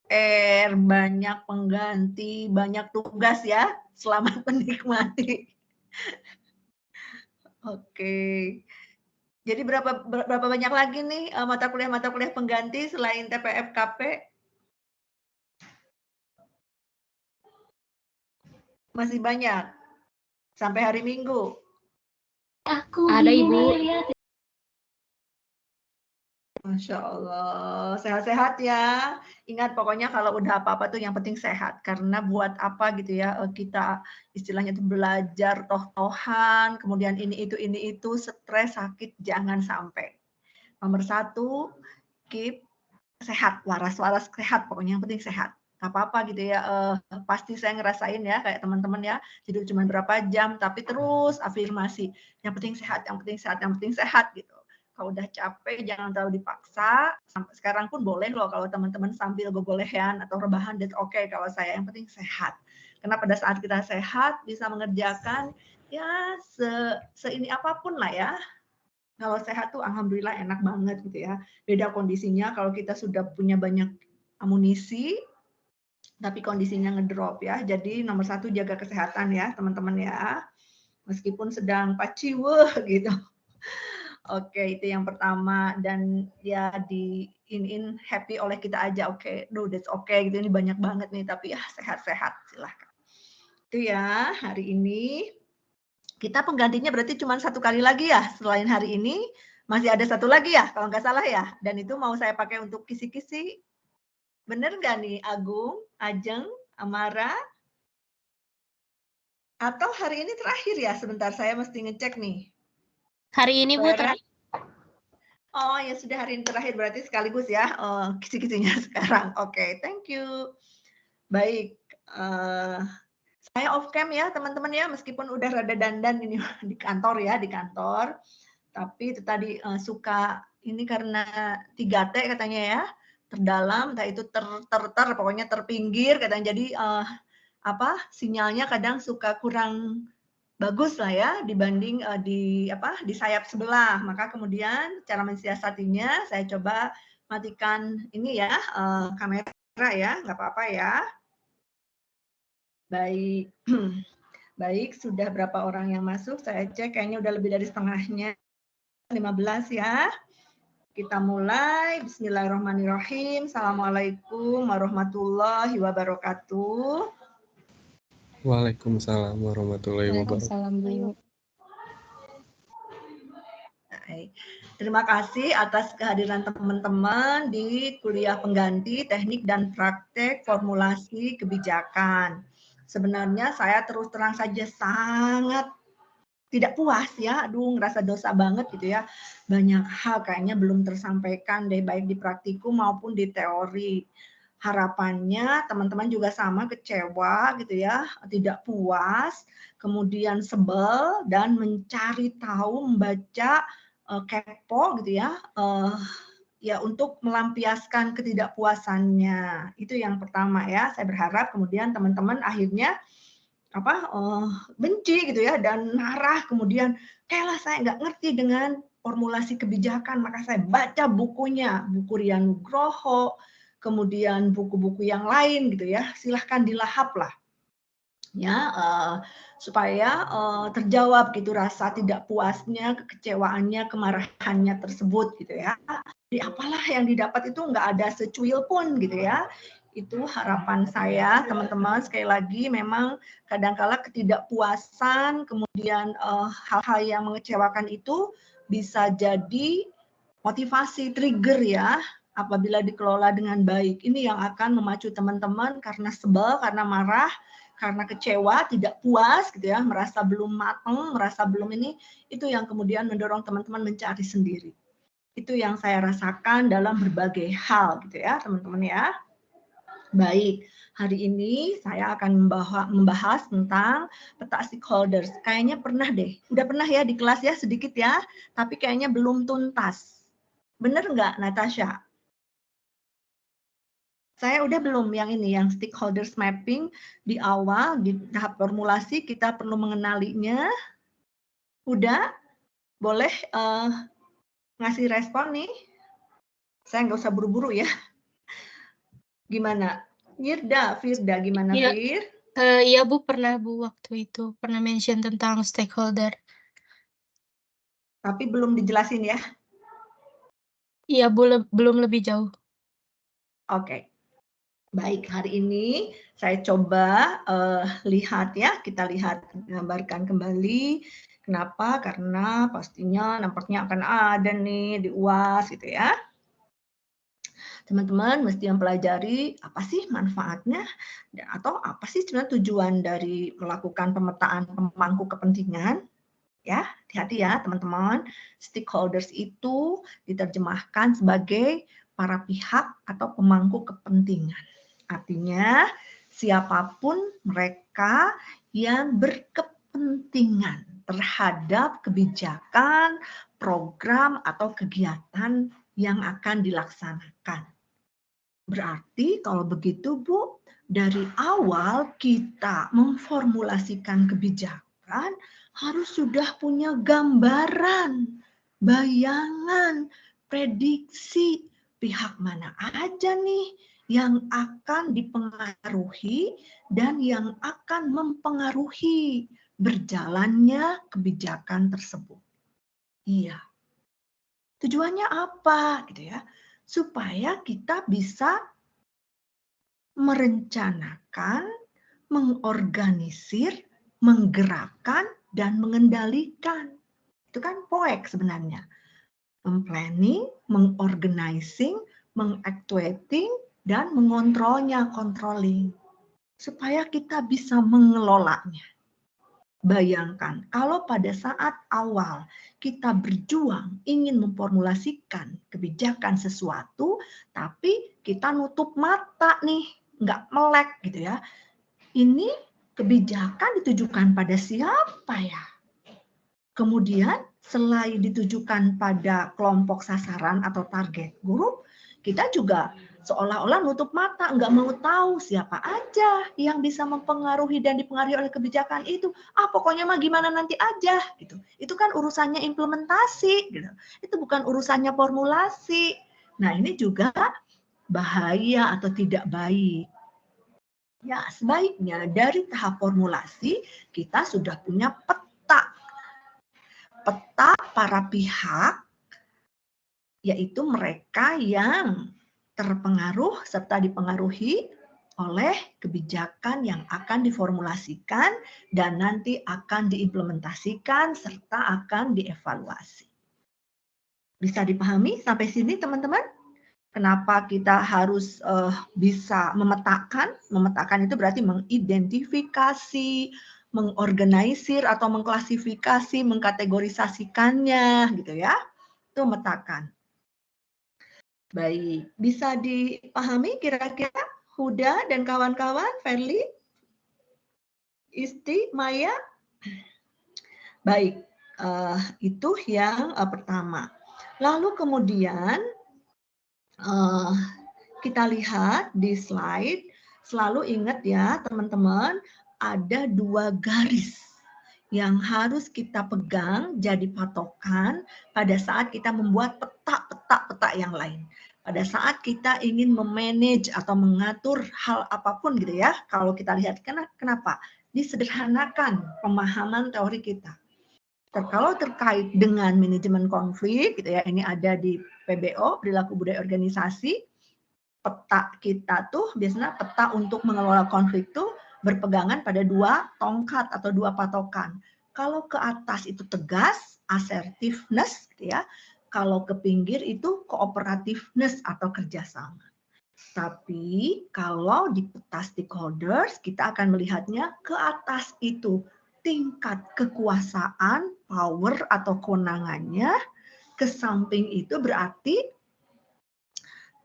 PR, banyak pengganti, banyak tugas ya. Selamat menikmati. Oke. Jadi berapa banyak lagi nih mata kuliah pengganti selain TPFKP? Masih banyak? Sampai hari Minggu? Ada Ibu. Masya Allah, sehat-sehat ya. Ingat pokoknya kalau udah apa-apa tuh yang penting sehat. Karena buat apa gitu ya, kita istilahnya itu belajar toh-tohan, kemudian ini itu, stres, sakit, jangan sampai. Nomor 1, keep sehat, waras-waras sehat, pokoknya yang penting sehat. Gak apa-apa gitu ya, pasti saya ngerasain ya kayak teman-teman ya, tidur cuma berapa jam, tapi terus afirmasi, yang penting sehat, yang penting sehat, yang penting sehat gitu. Kalau udah capek jangan terlalu dipaksa, sampai sekarang pun boleh loh kalau teman-teman sambil gogolehan atau rebahan, that's okay kalau saya, yang penting sehat. Karena pada saat kita sehat bisa mengerjakan ya seini apapun lah ya. Kalau sehat tuh alhamdulillah enak banget gitu ya. Beda kondisinya kalau kita sudah punya banyak amunisi, tapi kondisinya ngedrop ya. Jadi nomor 1 jaga kesehatan ya teman-teman ya. Meskipun sedang paciweh gitu. Oke, itu yang pertama. Dan ya di in happy oleh kita aja. Oke, no that's okay gitu. Ini banyak banget nih, tapi ya sehat-sehat silahkan. Itu ya hari ini. Kita penggantinya berarti cuma 1 kali lagi ya selain hari ini. Masih ada 1 lagi ya kalau nggak salah ya. Dan itu mau saya pakai untuk kisi-kisi. Bener nggak nih Agung, Ajeng, Amara? Atau hari ini terakhir ya? Sebentar saya mesti ngecek nih. Hari ini Bu terakhir. Oh ya sudah hari ini terakhir berarti sekaligus ya kisi-kisinya sekarang. Oke, thank you. Baik, saya off cam ya teman-teman ya, meskipun udah rada dandan ini di kantor ya, di kantor. Tapi itu tadi suka ini karena 3T katanya ya, terdalam, entah itu pokoknya terpinggir katanya. Jadi sinyalnya kadang suka kurang bagus lah ya dibanding di sayap sebelah. Maka kemudian cara mensiasatinya saya coba matikan ini ya kamera ya, nggak apa-apa ya. Baik. Baik, sudah berapa orang yang masuk? Saya cek kayaknya udah lebih dari setengahnya. 15 ya. Kita mulai. Bismillahirrahmanirrahim. Assalamualaikum warahmatullahi wabarakatuh. Waalaikumsalam warahmatullahi wabarakatuh. Terima kasih atas kehadiran teman-teman di kuliah pengganti teknik dan praktek formulasi kebijakan. Sebenarnya saya terus terang saja sangat tidak puas ya, aduh ngerasa dosa banget gitu ya. Banyak hal kayaknya belum tersampaikan deh, baik di praktikum maupun di teori. Harapannya teman-teman juga sama kecewa gitu ya, tidak puas, kemudian sebel dan mencari tahu, membaca, kepo gitu ya, ya untuk melampiaskan ketidakpuasannya. Itu yang pertama ya, saya berharap kemudian teman-teman akhirnya benci gitu ya dan marah, kemudian kayaklah saya nggak ngerti dengan formulasi kebijakan, maka saya baca bukunya, buku Rian Nugroho, kemudian buku-buku yang lain gitu ya, silahkan dilahap lah ya supaya terjawab gitu rasa tidak puasnya, kekecewaannya, kemarahannya tersebut gitu ya. Jadi apalah yang didapat itu nggak ada secuil pun gitu ya. Itu harapan saya teman-teman. Sekali lagi memang kadangkala ketidakpuasan, kemudian hal-hal yang mengecewakan itu bisa jadi motivasi, trigger ya, apabila dikelola dengan baik. Ini yang akan memacu teman-teman karena sebel, karena marah, karena kecewa, tidak puas gitu ya, merasa belum matang, merasa belum ini, itu yang kemudian mendorong teman-teman mencari sendiri. Itu yang saya rasakan dalam berbagai hal gitu ya, teman-teman ya. Baik, hari ini saya akan membahas tentang peta stakeholders. Kayaknya pernah deh, udah pernah ya di kelas ya sedikit ya, tapi kayaknya belum tuntas. Bener nggak, Natasha? Saya udah belum yang ini, yang stakeholders mapping di awal, di tahap formulasi kita perlu mengenalinya. Udah? Boleh ngasih respon nih? Saya nggak usah buru-buru ya. Gimana? Firda, gimana Iya. Fir? Iya Bu, pernah Bu waktu itu. Pernah mention tentang stakeholder. Tapi belum dijelasin ya? Iya Bu, belum lebih jauh. Oke. Baik, hari ini saya coba lihat ya, kita lihat, gambarkan kembali. Kenapa? Karena pastinya nampaknya akan ada nih di UAS gitu ya. Teman-teman mesti mempelajari apa sih manfaatnya atau apa sih sebenarnya tujuan dari melakukan pemetaan pemangku kepentingan. Ya, hati-hati ya teman-teman. Stakeholders itu diterjemahkan sebagai para pihak atau pemangku kepentingan. Artinya siapapun mereka yang berkepentingan terhadap kebijakan, program, atau kegiatan yang akan dilaksanakan. Berarti kalau begitu Bu, dari awal kita memformulasikan kebijakan harus sudah punya gambaran, bayangan, prediksi pihak mana aja nih yang akan dipengaruhi dan yang akan mempengaruhi berjalannya kebijakan tersebut. Iya. Tujuannya apa gitu ya? Supaya kita bisa merencanakan, mengorganisir, menggerakkan, dan mengendalikan. Itu kan POEK sebenarnya. Memplanning, mengorganizing, mengactuating, dan mengontrolnya, controlling. Supaya kita bisa mengelolanya. Bayangkan, kalau pada saat awal kita berjuang ingin memformulasikan kebijakan sesuatu, tapi kita nutup mata nih, nggak melek gitu ya. Ini kebijakan ditujukan pada siapa ya? Kemudian selain ditujukan pada kelompok sasaran atau target group, kita juga seolah-olah nutup mata, nggak mau tahu siapa aja yang bisa mempengaruhi dan dipengaruhi oleh kebijakan itu. Pokoknya mah gimana nanti aja gitu. Itu kan urusannya implementasi gitu. Itu bukan urusannya formulasi. Nah, ini juga bahaya atau tidak baik. Ya, sebaiknya dari tahap formulasi kita sudah punya peta para pihak, yaitu mereka yang terpengaruh serta dipengaruhi oleh kebijakan yang akan diformulasikan dan nanti akan diimplementasikan serta akan dievaluasi. Bisa dipahami sampai sini teman-teman? Kenapa kita harus bisa memetakan? Memetakan itu berarti mengidentifikasi, mengorganisir atau mengklasifikasi, mengkategorisasikannya gitu ya. Itu memetakan. Baik, bisa dipahami kira-kira Huda dan kawan-kawan, Verly, Isti, Maya? Baik, itu yang pertama. Lalu kemudian kita lihat di slide, selalu ingat ya teman-teman, ada 2 garis yang harus kita pegang jadi patokan pada saat kita membuat peta yang lain. Pada saat kita ingin memanage atau mengatur hal apapun gitu ya, kalau kita lihat kenapa? Disederhanakan pemahaman teori kita. Kalau terkait dengan manajemen konflik gitu ya, ini ada di PBO, perilaku budaya organisasi, peta kita tuh biasanya peta untuk mengelola konflik tuh berpegangan pada 2 tongkat atau 2 patokan. Kalau ke atas itu tegas, assertiveness gitu ya. Kalau ke pinggir itu cooperativeness atau kerjasama. Tapi kalau di peta stakeholders kita akan melihatnya ke atas itu tingkat kekuasaan, power atau kewenangannya, ke samping itu berarti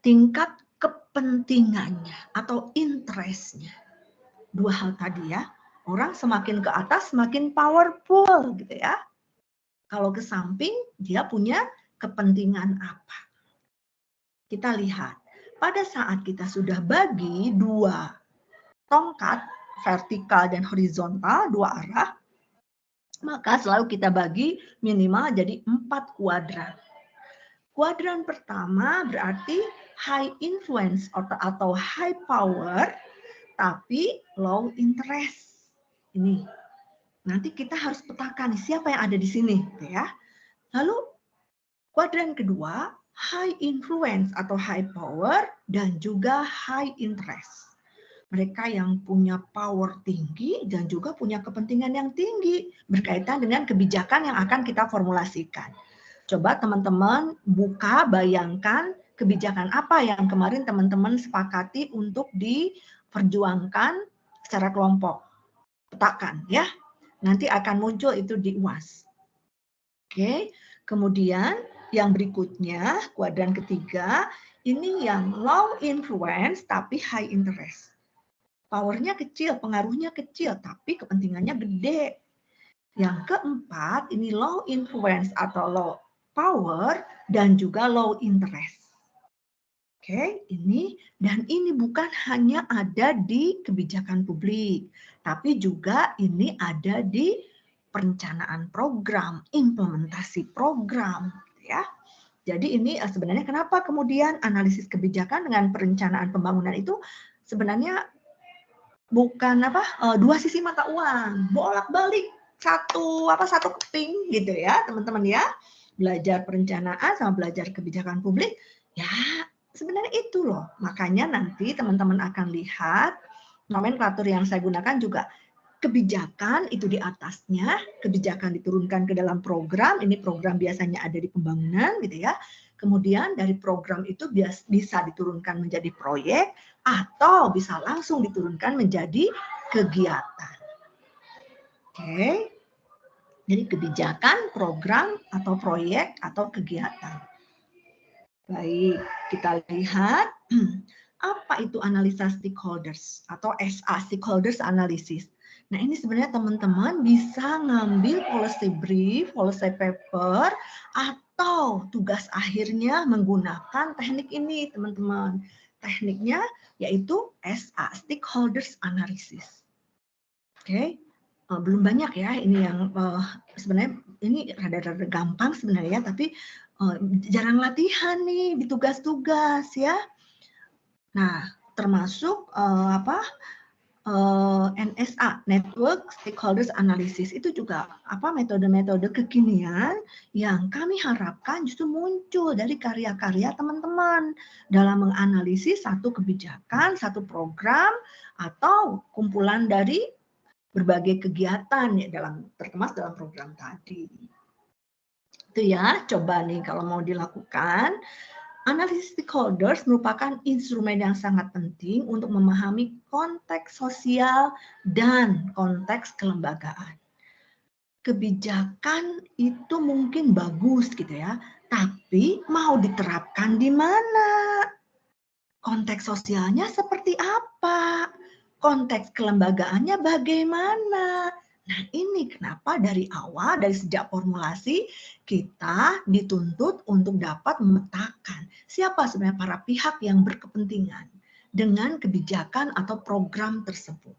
tingkat kepentingannya atau interest-nya. 2 hal tadi ya. Orang semakin ke atas semakin powerful gitu ya. Kalau ke samping dia punya kepentingan apa. Kita lihat, pada saat kita sudah bagi 2 tongkat, vertikal dan horizontal, 2 arah, maka selalu kita bagi minimal jadi 4 kuadran. Kuadran pertama berarti high influence atau high power, tapi low interest. Ini. Nanti kita harus petakan siapa yang ada di sini, gitu ya. Lalu kuadran kedua, high influence atau high power dan juga high interest. Mereka yang punya power tinggi dan juga punya kepentingan yang tinggi berkaitan dengan kebijakan yang akan kita formulasikan. Coba teman-teman buka, bayangkan kebijakan apa yang kemarin teman-teman sepakati untuk diperjuangkan secara kelompok. Petakan ya. Nanti akan muncul itu di UAS. Oke, kemudian yang berikutnya, kuadran ketiga, ini yang low influence tapi high interest. Powernya kecil, pengaruhnya kecil, tapi kepentingannya gede. Yang keempat, ini low influence atau low power dan juga low interest. Oke, ini dan ini bukan hanya ada di kebijakan publik, tapi juga ini ada di perencanaan program, implementasi program, ya. Jadi ini sebenarnya kenapa kemudian analisis kebijakan dengan perencanaan pembangunan itu sebenarnya bukan dua sisi mata uang, bolak-balik satu keping gitu ya, teman-teman ya. Belajar perencanaan sama belajar kebijakan publik, ya sebenarnya itu loh. Makanya nanti teman-teman akan lihat nomenklatur yang saya gunakan juga kebijakan itu di atasnya, kebijakan diturunkan ke dalam program, ini program biasanya ada di pembangunan gitu ya. Kemudian dari program itu bisa diturunkan menjadi proyek atau bisa langsung diturunkan menjadi kegiatan. Oke. Jadi kebijakan, program, atau proyek, atau kegiatan. Baik, kita lihat apa itu analisa stakeholders atau SA, stakeholders analysis. Nah ini sebenarnya teman-teman bisa ngambil policy brief, policy paper, atau tugas akhirnya menggunakan teknik ini teman-teman. Tekniknya yaitu SA, stakeholders analysis. Oke, belum banyak ya ini yang sebenarnya ini rada-rada gampang sebenarnya, tapi jarang latihan nih di tugas-tugas ya. Nah, termasuk NSA, Network Stakeholders Analysis, itu juga metode-metode kekinian yang kami harapkan justru muncul dari karya-karya teman-teman dalam menganalisis satu kebijakan, satu program, atau kumpulan dari berbagai kegiatan ya terkemas dalam program tadi. Itu ya, coba nih kalau mau dilakukan. Analisis stakeholders merupakan instrumen yang sangat penting untuk memahami konteks sosial dan konteks kelembagaan. Kebijakan itu mungkin bagus gitu ya, tapi mau diterapkan di mana? Konteks sosialnya seperti apa? Konteks kelembagaannya bagaimana? Nah ini kenapa dari awal, dari sejak formulasi, kita dituntut untuk dapat memetakan siapa sebenarnya para pihak yang berkepentingan dengan kebijakan atau program tersebut.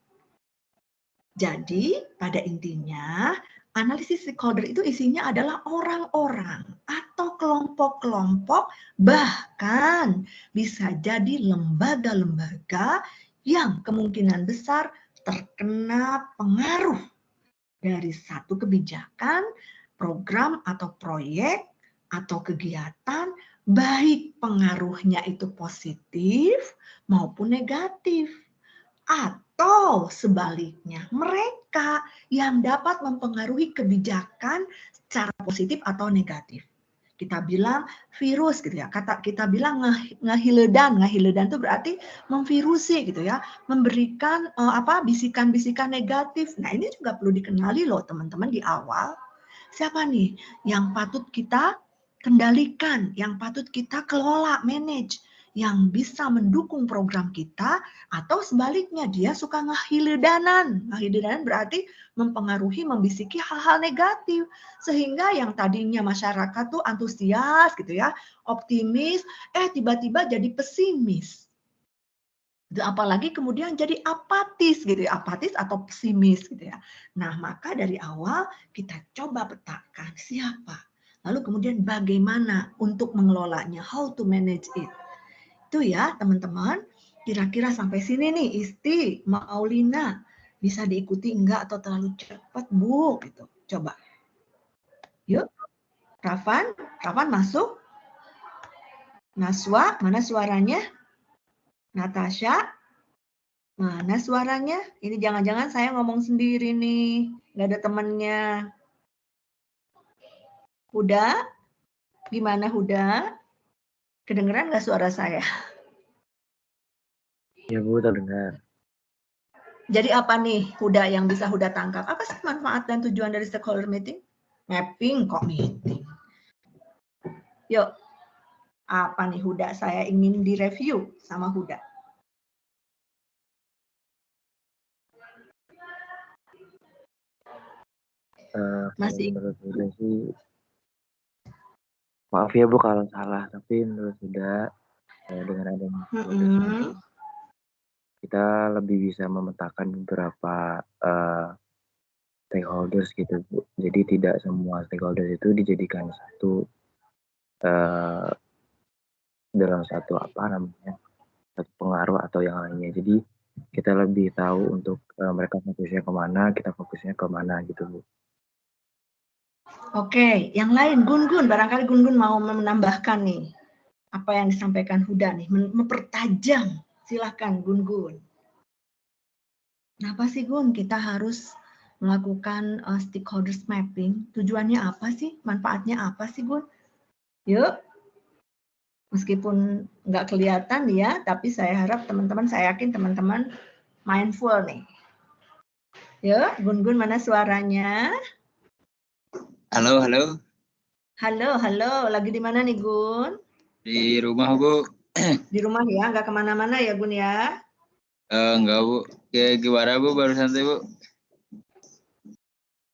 Jadi pada intinya, analisis stakeholder itu isinya adalah orang-orang atau kelompok-kelompok, bahkan bisa jadi lembaga-lembaga yang kemungkinan besar terkena pengaruh dari satu kebijakan, program atau proyek atau kegiatan, baik pengaruhnya itu positif maupun negatif. Atau sebaliknya, mereka yang dapat mempengaruhi kebijakan secara positif atau negatif. Kita bilang virus gitu ya, kita bilang ngehiledan itu berarti memvirusi gitu ya, memberikan bisikan-bisikan negatif. Nah ini juga perlu dikenali loh teman-teman di awal. Siapa nih yang patut kita kendalikan, yang patut kita kelola, manage, yang bisa mendukung program kita, atau sebaliknya dia suka ngehiledanan. Ngehiledanan berarti mempengaruhi, membisiki hal-hal negatif. Sehingga yang tadinya masyarakat tuh antusias gitu ya, optimis, tiba-tiba jadi pesimis. Apalagi kemudian jadi apatis gitu ya, apatis atau pesimis gitu ya. Nah, maka dari awal kita coba petakan siapa. Lalu kemudian bagaimana untuk mengelolanya, how to manage it. Itu Itu ya teman-teman. Kira-kira sampai sini nih Isti, Maulina, bisa diikuti enggak atau terlalu cepat Bu? Gitu. Coba. Yuk, Rafan masuk. Naswa, mana suaranya? Natasha, mana suaranya? Ini jangan-jangan saya ngomong sendiri nih, nggak ada temennya. Huda, gimana Huda? Kedengeran nggak suara saya? Ya Bu, terdengar. Jadi apa nih Huda yang bisa Huda tangkap? Apa sih manfaat dan tujuan dari stakeholder meeting? Mapping kok meeting. Yuk, apa nih Huda? Saya ingin direview sama Huda. Masih menurut Huda sih, maaf ya Bu kalau salah, tapi menurut Huda dengan adanya kita lebih bisa memetakan beberapa stakeholders gitu Bu. Jadi tidak semua stakeholders itu dijadikan satu dalam satu satu pengaruh atau yang lainnya. Jadi kita lebih tahu untuk mereka fokusnya kemana, kita fokusnya kemana gitu Bu. Oke, yang lain Gun-Gun, barangkali Gun-Gun mau menambahkan nih apa yang disampaikan Huda nih, mempertajam. Silahkan Gun-Gun. Kenapa sih Gun kita harus melakukan stakeholders mapping? Tujuannya apa sih? Manfaatnya apa sih Gun? Yuk, meskipun nggak kelihatan ya, tapi saya harap teman-teman, saya yakin teman-teman mindful nih. Yuk, Gun-Gun mana suaranya? Halo, halo. Halo. Lagi di mana nih Gun? Di rumah Bu. Di rumah ya, nggak kemana-mana ya Gun ya? Enggak Bu. Kayak gimana Bu, baru santai Bu?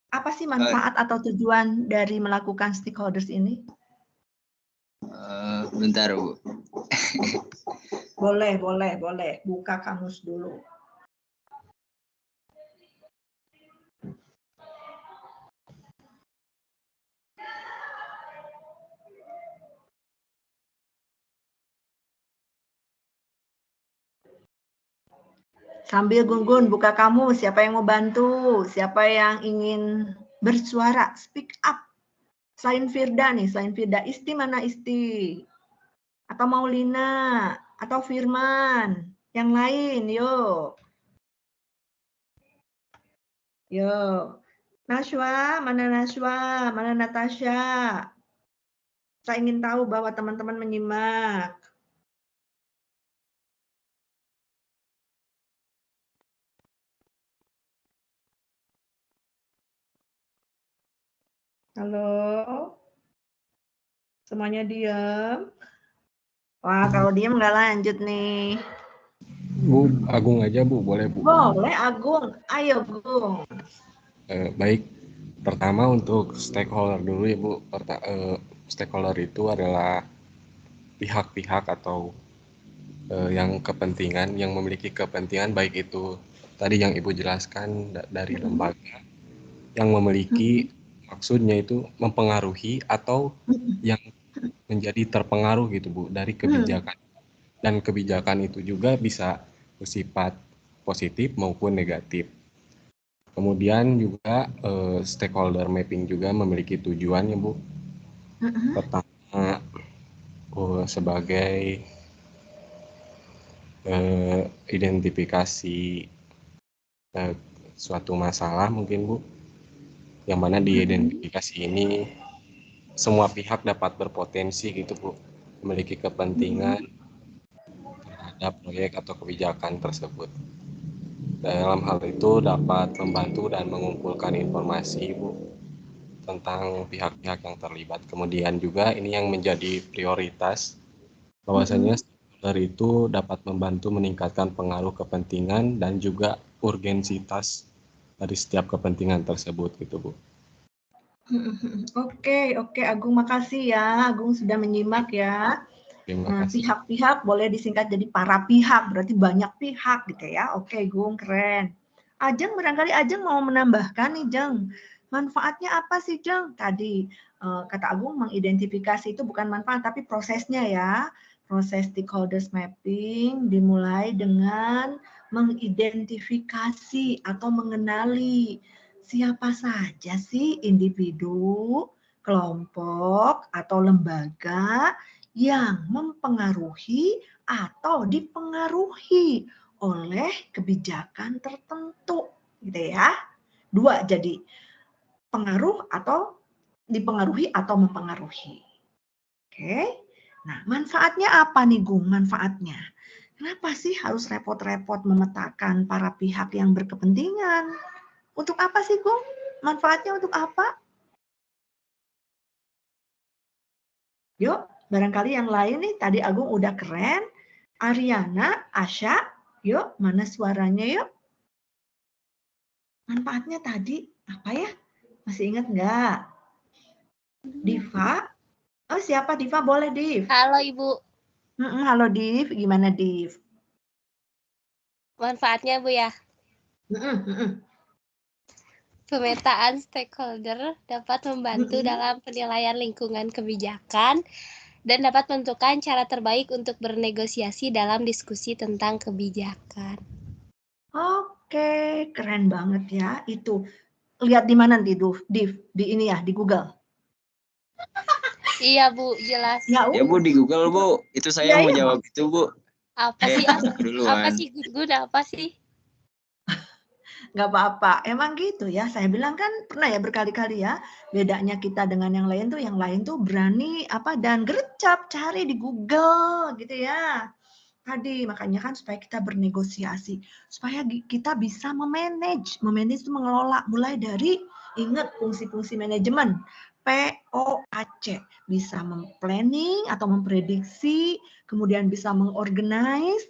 Apa sih manfaat atau tujuan dari melakukan stakeholders ini? Bentar Bu. Boleh. Buka kamus dulu. Sambil Gun-Gun buka kamus, siapa yang mau bantu? Siapa yang ingin bersuara? Speak up. Selain Firda nih, Isti mana Isti? Atau Maulina? Atau Firman? Yang lain, yuk. Yuk. Naswa? Mana Natasha? Saya ingin tahu bahwa teman-teman menyimak. Halo? Semuanya diam? Wah, kalau diam nggak lanjut nih. Bu, Agung aja Bu, boleh Bu? Boleh Agung, ayo Agung. Baik, pertama untuk stakeholder dulu ya Bu. Stakeholder itu adalah pihak-pihak atau yang memiliki kepentingan, baik itu tadi yang Ibu jelaskan dari lembaga yang memiliki maksudnya itu mempengaruhi atau yang menjadi terpengaruh gitu Bu dari kebijakan. Dan kebijakan itu juga bisa bersifat positif maupun negatif. Kemudian juga stakeholder mapping juga memiliki tujuan ya Bu. Pertama sebagai identifikasi suatu masalah mungkin Bu, yang mana di identifikasi ini semua pihak dapat berpotensi gitu Bu, memiliki kepentingan terhadap proyek atau kebijakan tersebut. Dalam hal itu dapat membantu dan mengumpulkan informasi Bu tentang pihak-pihak yang terlibat. Kemudian juga ini yang menjadi prioritas, bahwasanya stakeholder itu dapat membantu meningkatkan pengaruh kepentingan dan juga urgensitas dari setiap kepentingan tersebut gitu Bu. Oke, Agung, makasih ya. Agung sudah menyimak ya. Nah, pihak-pihak boleh disingkat jadi para pihak, berarti banyak pihak gitu ya. Oke, Gung, keren. Ajeng, barangkali Ajeng mau menambahkan nih, Jeng. Manfaatnya apa sih, Jeng? Tadi kata Agung mengidentifikasi itu bukan manfaat, tapi prosesnya ya. Proses stakeholders mapping dimulai dengan mengidentifikasi atau mengenali siapa saja sih individu, kelompok, atau lembaga yang mempengaruhi atau dipengaruhi oleh kebijakan tertentu, gitu ya. Dua jadi pengaruh atau dipengaruhi atau mempengaruhi. Oke. Nah, manfaatnya apa nih, Gung? Manfaatnya. Kenapa sih harus repot-repot memetakan para pihak yang berkepentingan? Untuk apa sih, Gung? Manfaatnya untuk apa? Yuk, barangkali yang lain nih, tadi Agung udah keren. Ariana, Asya, yuk, mana suaranya yuk? Manfaatnya tadi apa ya? Masih ingat nggak? Diva? Oh, siapa Diva? Boleh, Div. Halo Ibu, Halo, Div. Gimana, Div? manfaatnya Bu ya. Mm-mm. Pemetaan stakeholder dapat membantu dalam penilaian lingkungan kebijakan dan dapat menentukan cara terbaik untuk bernegosiasi dalam diskusi tentang kebijakan. Oke, keren banget ya. Itu lihat di mana nih, Div? Di ini ya, di Google. Iya Bu, jelas. Ya, Ya Bu, di Google Bu. Itu saya Ya, mau ya. jawab itu Bu. Apa sih? Apa Duluan. sih Gun? Apa sih? Nggak apa-apa. Emang gitu ya. Saya bilang kan pernah ya berkali-kali ya. Bedanya kita dengan yang lain tuh berani apa dan gercep cari di Google gitu ya. Tadi makanya kan supaya kita bernegosiasi, supaya kita bisa memanage itu mengelola mulai dari ingat fungsi-fungsi manajemen POAC, bisa memplanning atau memprediksi, kemudian bisa mengorganize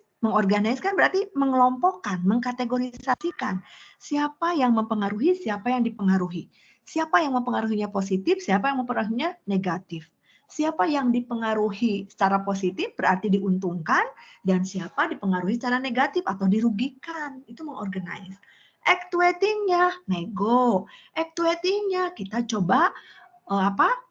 kan berarti mengelompokkan, mengkategorisasikan siapa yang mempengaruhi, siapa yang dipengaruhi, siapa yang mempengaruhinya positif, siapa yang mempengaruhinya negatif. Siapa yang dipengaruhi secara positif berarti diuntungkan, dan siapa dipengaruhi secara negatif atau dirugikan. Itu mengorganize. Actuating-nya nego. Actuating-nya kita coba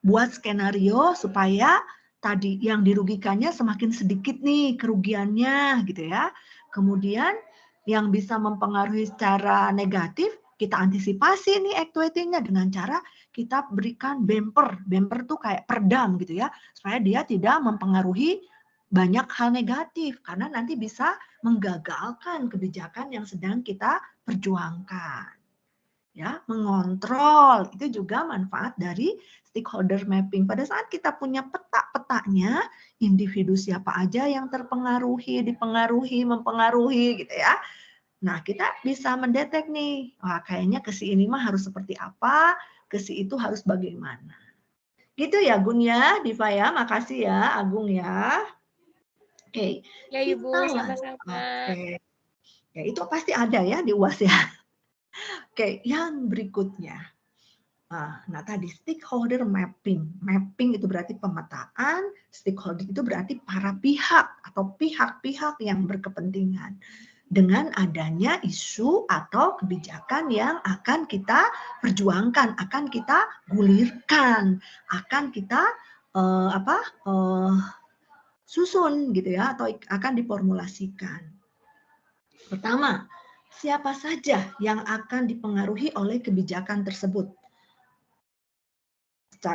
buat skenario supaya tadi yang dirugikannya semakin sedikit nih kerugiannya gitu ya. Kemudian yang bisa mempengaruhi secara negatif kita antisipasi nih actuating-nya dengan cara kita berikan bumper. Bumper tuh kayak perdam gitu ya, supaya dia tidak mempengaruhi banyak hal negatif karena nanti bisa menggagalkan kebijakan yang sedang kita perjuangkan. Ya, mengontrol itu juga manfaat dari stakeholder mapping. Pada saat kita punya peta-petanya, individu siapa aja yang terpengaruhi, dipengaruhi, mempengaruhi gitu ya. Nah, kita bisa mendetek nih, wah kayaknya ke si ini mah harus seperti apa, ke si itu harus bagaimana. Gitu ya Gun ya, Diva ya, makasih ya Agung ya. Oke. Ya Ibu, sama-sama. Oke. Ya, itu pasti ada ya di UAS ya. Oke, yang berikutnya. Nah, tadi stakeholder mapping. Mapping itu berarti pemetaan, stakeholder itu berarti para pihak atau pihak-pihak yang berkepentingan. Dengan adanya isu atau kebijakan yang akan kita perjuangkan, akan kita gulirkan, akan kita susun gitu ya, atau akan diformulasikan. Pertama, siapa saja yang akan dipengaruhi oleh kebijakan tersebut?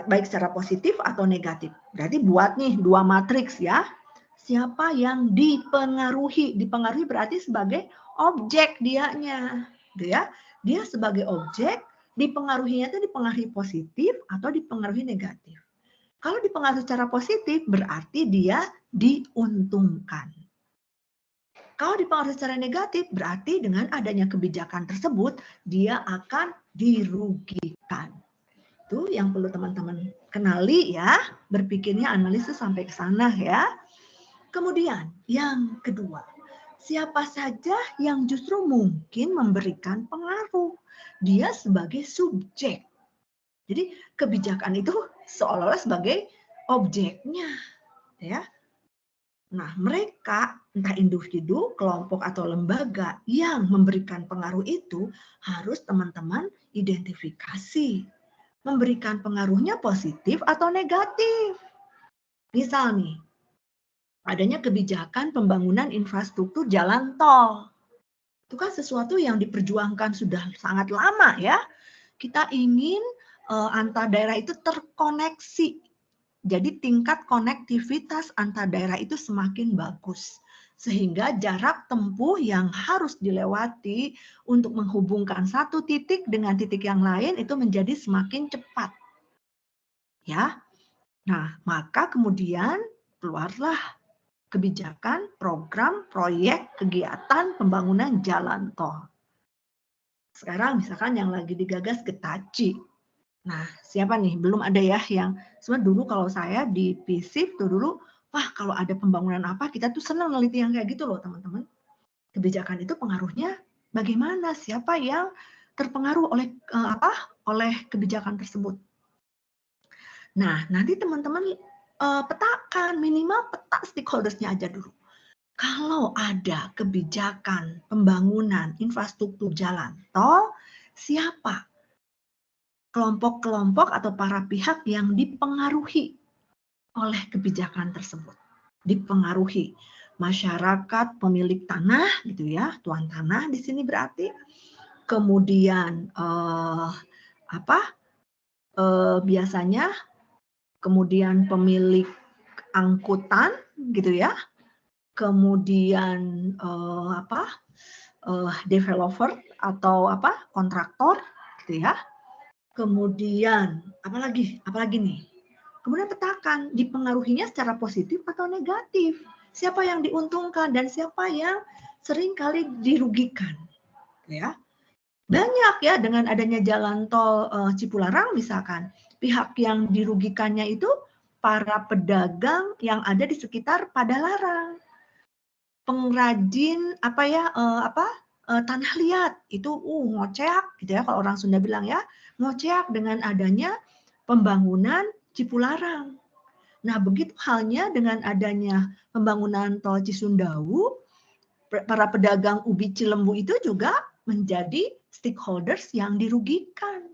Baik secara positif atau negatif. Berarti buat nih 2 matriks ya. Siapa yang dipengaruhi? Dipengaruhi berarti sebagai objek dianya. Gitu ya. Dia sebagai objek, dipengaruhinya itu dipengaruhi positif atau dipengaruhi negatif. Kalau dipengaruhi secara positif berarti dia diuntungkan. Kalau dipengaruhi secara negatif, berarti dengan adanya kebijakan tersebut, dia akan dirugikan. Itu yang perlu teman-teman kenali ya, berpikirnya analisis sampai ke sana ya. Kemudian yang kedua, siapa saja yang justru mungkin memberikan pengaruh. Dia sebagai subjek. Jadi kebijakan itu seolah-olah sebagai objeknya. Ya. Nah, mereka, entah individu, kelompok, atau lembaga yang memberikan pengaruh itu harus teman-teman identifikasi. Memberikan pengaruhnya positif atau negatif. Misal nih, adanya kebijakan pembangunan infrastruktur jalan tol. Itu kan sesuatu yang diperjuangkan sudah sangat lama ya. Kita ingin antar daerah itu terkoneksi. Jadi tingkat konektivitas antar daerah itu semakin bagus. Sehingga jarak tempuh yang harus dilewati untuk menghubungkan satu titik dengan titik yang lain itu menjadi semakin cepat. Ya. Nah, maka kemudian keluarlah kebijakan, program, proyek, kegiatan pembangunan jalan tol. Sekarang misalkan yang lagi digagas Getaci. Nah, siapa nih? Belum ada ya yang sebenarnya dulu kalau saya di PISIP tuh dulu, wah kalau ada pembangunan apa kita tuh senang neliti yang kayak gitu loh teman-teman. Kebijakan itu pengaruhnya bagaimana? Siapa yang terpengaruh oleh oleh kebijakan tersebut? Nah, nanti teman-teman petakan minimal peta stakeholders-nya aja dulu. Kalau ada kebijakan pembangunan infrastruktur jalan tol, siapa kelompok-kelompok atau para pihak yang dipengaruhi oleh kebijakan tersebut? Dipengaruhi masyarakat pemilik tanah, gitu ya, tuan tanah di sini berarti. Kemudian biasanya kemudian pemilik angkutan, gitu ya. Kemudian developer atau kontraktor, gitu ya. Kemudian apalagi nih? Kemudian petakan dipengaruhinya secara positif atau negatif. Siapa yang diuntungkan dan siapa yang seringkali dirugikan, ya. Banyak ya dengan adanya jalan tol Cipularang misalkan, pihak yang dirugikannya itu para pedagang yang ada di sekitar Padalarang. Pengrajin tanah liat itu ngoceak gitu ya kalau orang Sunda bilang ya, ngoceak dengan adanya pembangunan Cipularang. Nah, begitu halnya dengan adanya pembangunan tol Cisundawu, para pedagang ubi Cilembu itu juga menjadi stakeholders yang dirugikan,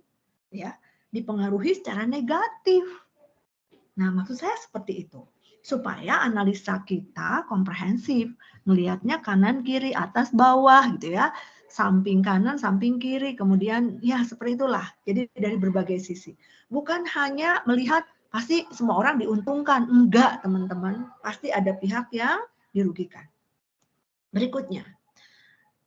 ya, dipengaruhi secara negatif. Nah, maksud saya seperti itu. Supaya analisa kita komprehensif, melihatnya kanan, kiri, atas, bawah gitu ya. Samping kanan, samping kiri, kemudian ya seperti itulah. Jadi dari berbagai sisi. Bukan hanya melihat pasti semua orang diuntungkan. Enggak, teman-teman. Pasti ada pihak yang dirugikan. Berikutnya.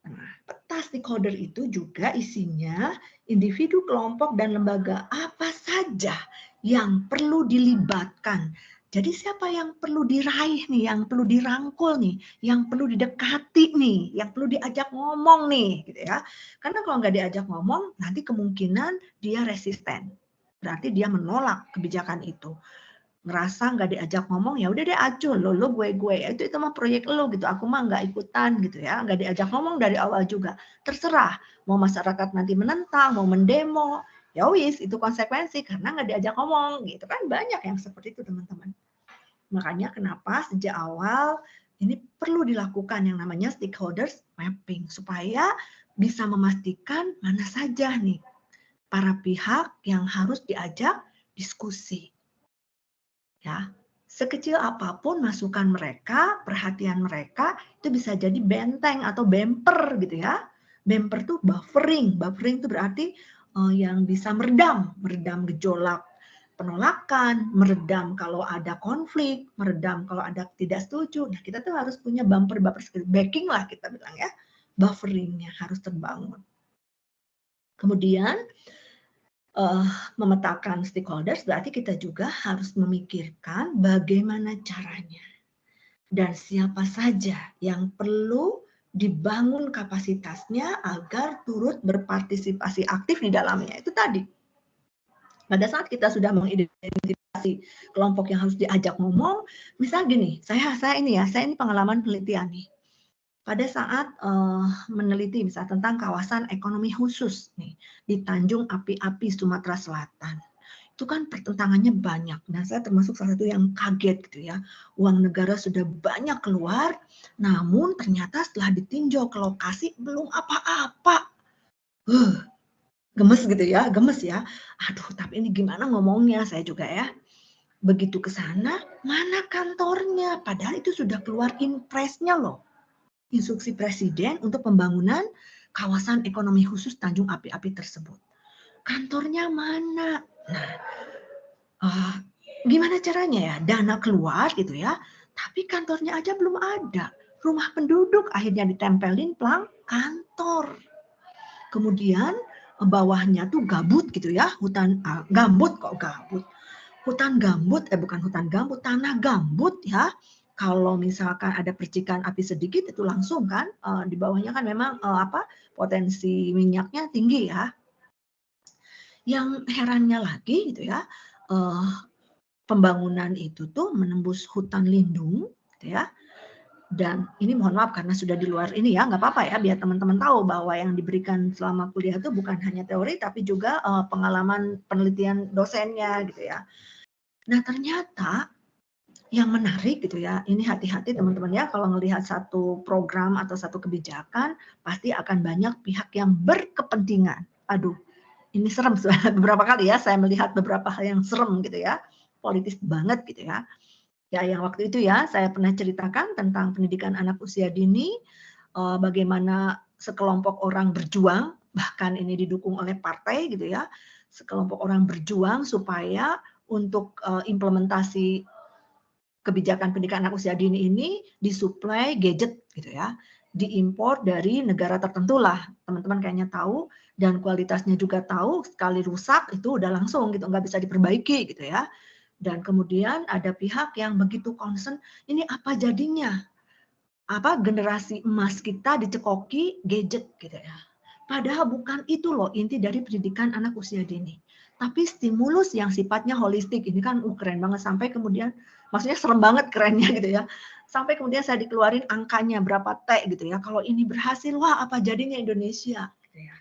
Nah, peta stakeholder itu juga isinya individu, kelompok, dan lembaga apa saja yang perlu dilibatkan. Jadi siapa yang perlu diraih nih, yang perlu dirangkul nih, yang perlu didekati nih, yang perlu diajak ngomong nih, gitu ya. Karena kalau nggak diajak ngomong, nanti kemungkinan dia resisten. Berarti dia menolak kebijakan itu. Ngerasa nggak diajak ngomong, ya udah deh acuh, lo gue, itu mah proyek lo gitu, aku mah nggak ikutan gitu ya, nggak diajak ngomong dari awal juga. Terserah, mau masyarakat nanti menentang, mau mendemo, ya wis itu konsekuensi karena nggak diajak ngomong gitu kan, banyak yang seperti itu teman-teman. Makanya kenapa sejak awal ini perlu dilakukan yang namanya stakeholders mapping supaya bisa memastikan mana saja nih para pihak yang harus diajak diskusi. Ya, sekecil apapun masukan mereka, perhatian mereka itu bisa jadi benteng atau bumper gitu ya. Bumper itu buffering. Buffering itu berarti yang bisa meredam gejolak penolakan, meredam kalau ada konflik, meredam kalau ada tidak setuju. Nah, kita tuh harus punya bumper backing lah kita bilang ya. Bufferingnya harus terbangun. Kemudian memetakan stakeholders berarti kita juga harus memikirkan bagaimana caranya dan siapa saja yang perlu dibangun kapasitasnya agar turut berpartisipasi aktif di dalamnya. Itu tadi. Pada saat kita sudah mengidentifikasi kelompok yang harus diajak ngomong, misal gini, saya ini pengalaman penelitian nih. Pada saat meneliti misalnya tentang kawasan ekonomi khusus nih di Tanjung Api-Api Sumatera Selatan, itu kan pertentangannya banyak. Nah, saya termasuk salah satu yang kaget gitu ya. Uang negara sudah banyak keluar, namun ternyata setelah ditinjau ke lokasi belum apa-apa. Gemes gitu ya, gemes ya. Aduh, tapi ini gimana ngomongnya saya juga ya. begitu ke sana, mana kantornya? Padahal itu sudah keluar impresnya loh. Instruksi Presiden untuk pembangunan kawasan ekonomi khusus Tanjung Api-Api tersebut. Kantornya mana? Nah, gimana caranya ya? Dana keluar gitu ya, tapi kantornya aja belum ada. Rumah penduduk akhirnya ditempelin pelang kantor. Kemudian bawahnya tuh gabut gitu ya, hutan gambut kok gabut. Hutan gambut, bukan hutan gambut, tanah gambut ya. Kalau misalkan ada percikan api sedikit itu langsung kan di bawahnya kan memang potensi minyaknya tinggi ya. Yang herannya lagi gitu ya, pembangunan itu tuh menembus hutan lindung gitu ya. Dan ini mohon maaf karena sudah di luar ini ya, nggak apa-apa ya, biar teman-teman tahu bahwa yang diberikan selama kuliah itu bukan hanya teori tapi juga pengalaman penelitian dosennya gitu ya. Nah ternyata yang menarik gitu ya, ini hati-hati teman-teman ya, kalau melihat satu program atau satu kebijakan pasti akan banyak pihak yang berkepentingan. Aduh, ini serem beberapa kali ya saya melihat beberapa hal yang serem gitu ya, politis banget gitu ya. Ya yang waktu itu ya saya pernah ceritakan tentang pendidikan anak usia dini, bagaimana sekelompok orang berjuang, bahkan ini didukung oleh partai gitu ya, sekelompok orang berjuang supaya untuk implementasi kebijakan pendidikan anak usia dini ini disuplai gadget gitu ya, diimpor dari negara tertentu lah, teman-teman kayaknya tahu, dan kualitasnya juga tahu, sekali rusak itu udah langsung gitu, nggak bisa diperbaiki gitu ya. Dan kemudian ada pihak yang begitu concern, ini apa jadinya? Apa generasi emas kita dicekoki gadget gitu ya. Padahal bukan itu loh inti dari pendidikan anak usia dini. Tapi stimulus yang sifatnya holistik, ini kan keren banget sampai kemudian, maksudnya serem banget kerennya gitu ya. Sampai kemudian saya dikeluarin angkanya berapa T gitu ya. Kalau ini berhasil, wah apa jadinya Indonesia gitu ya.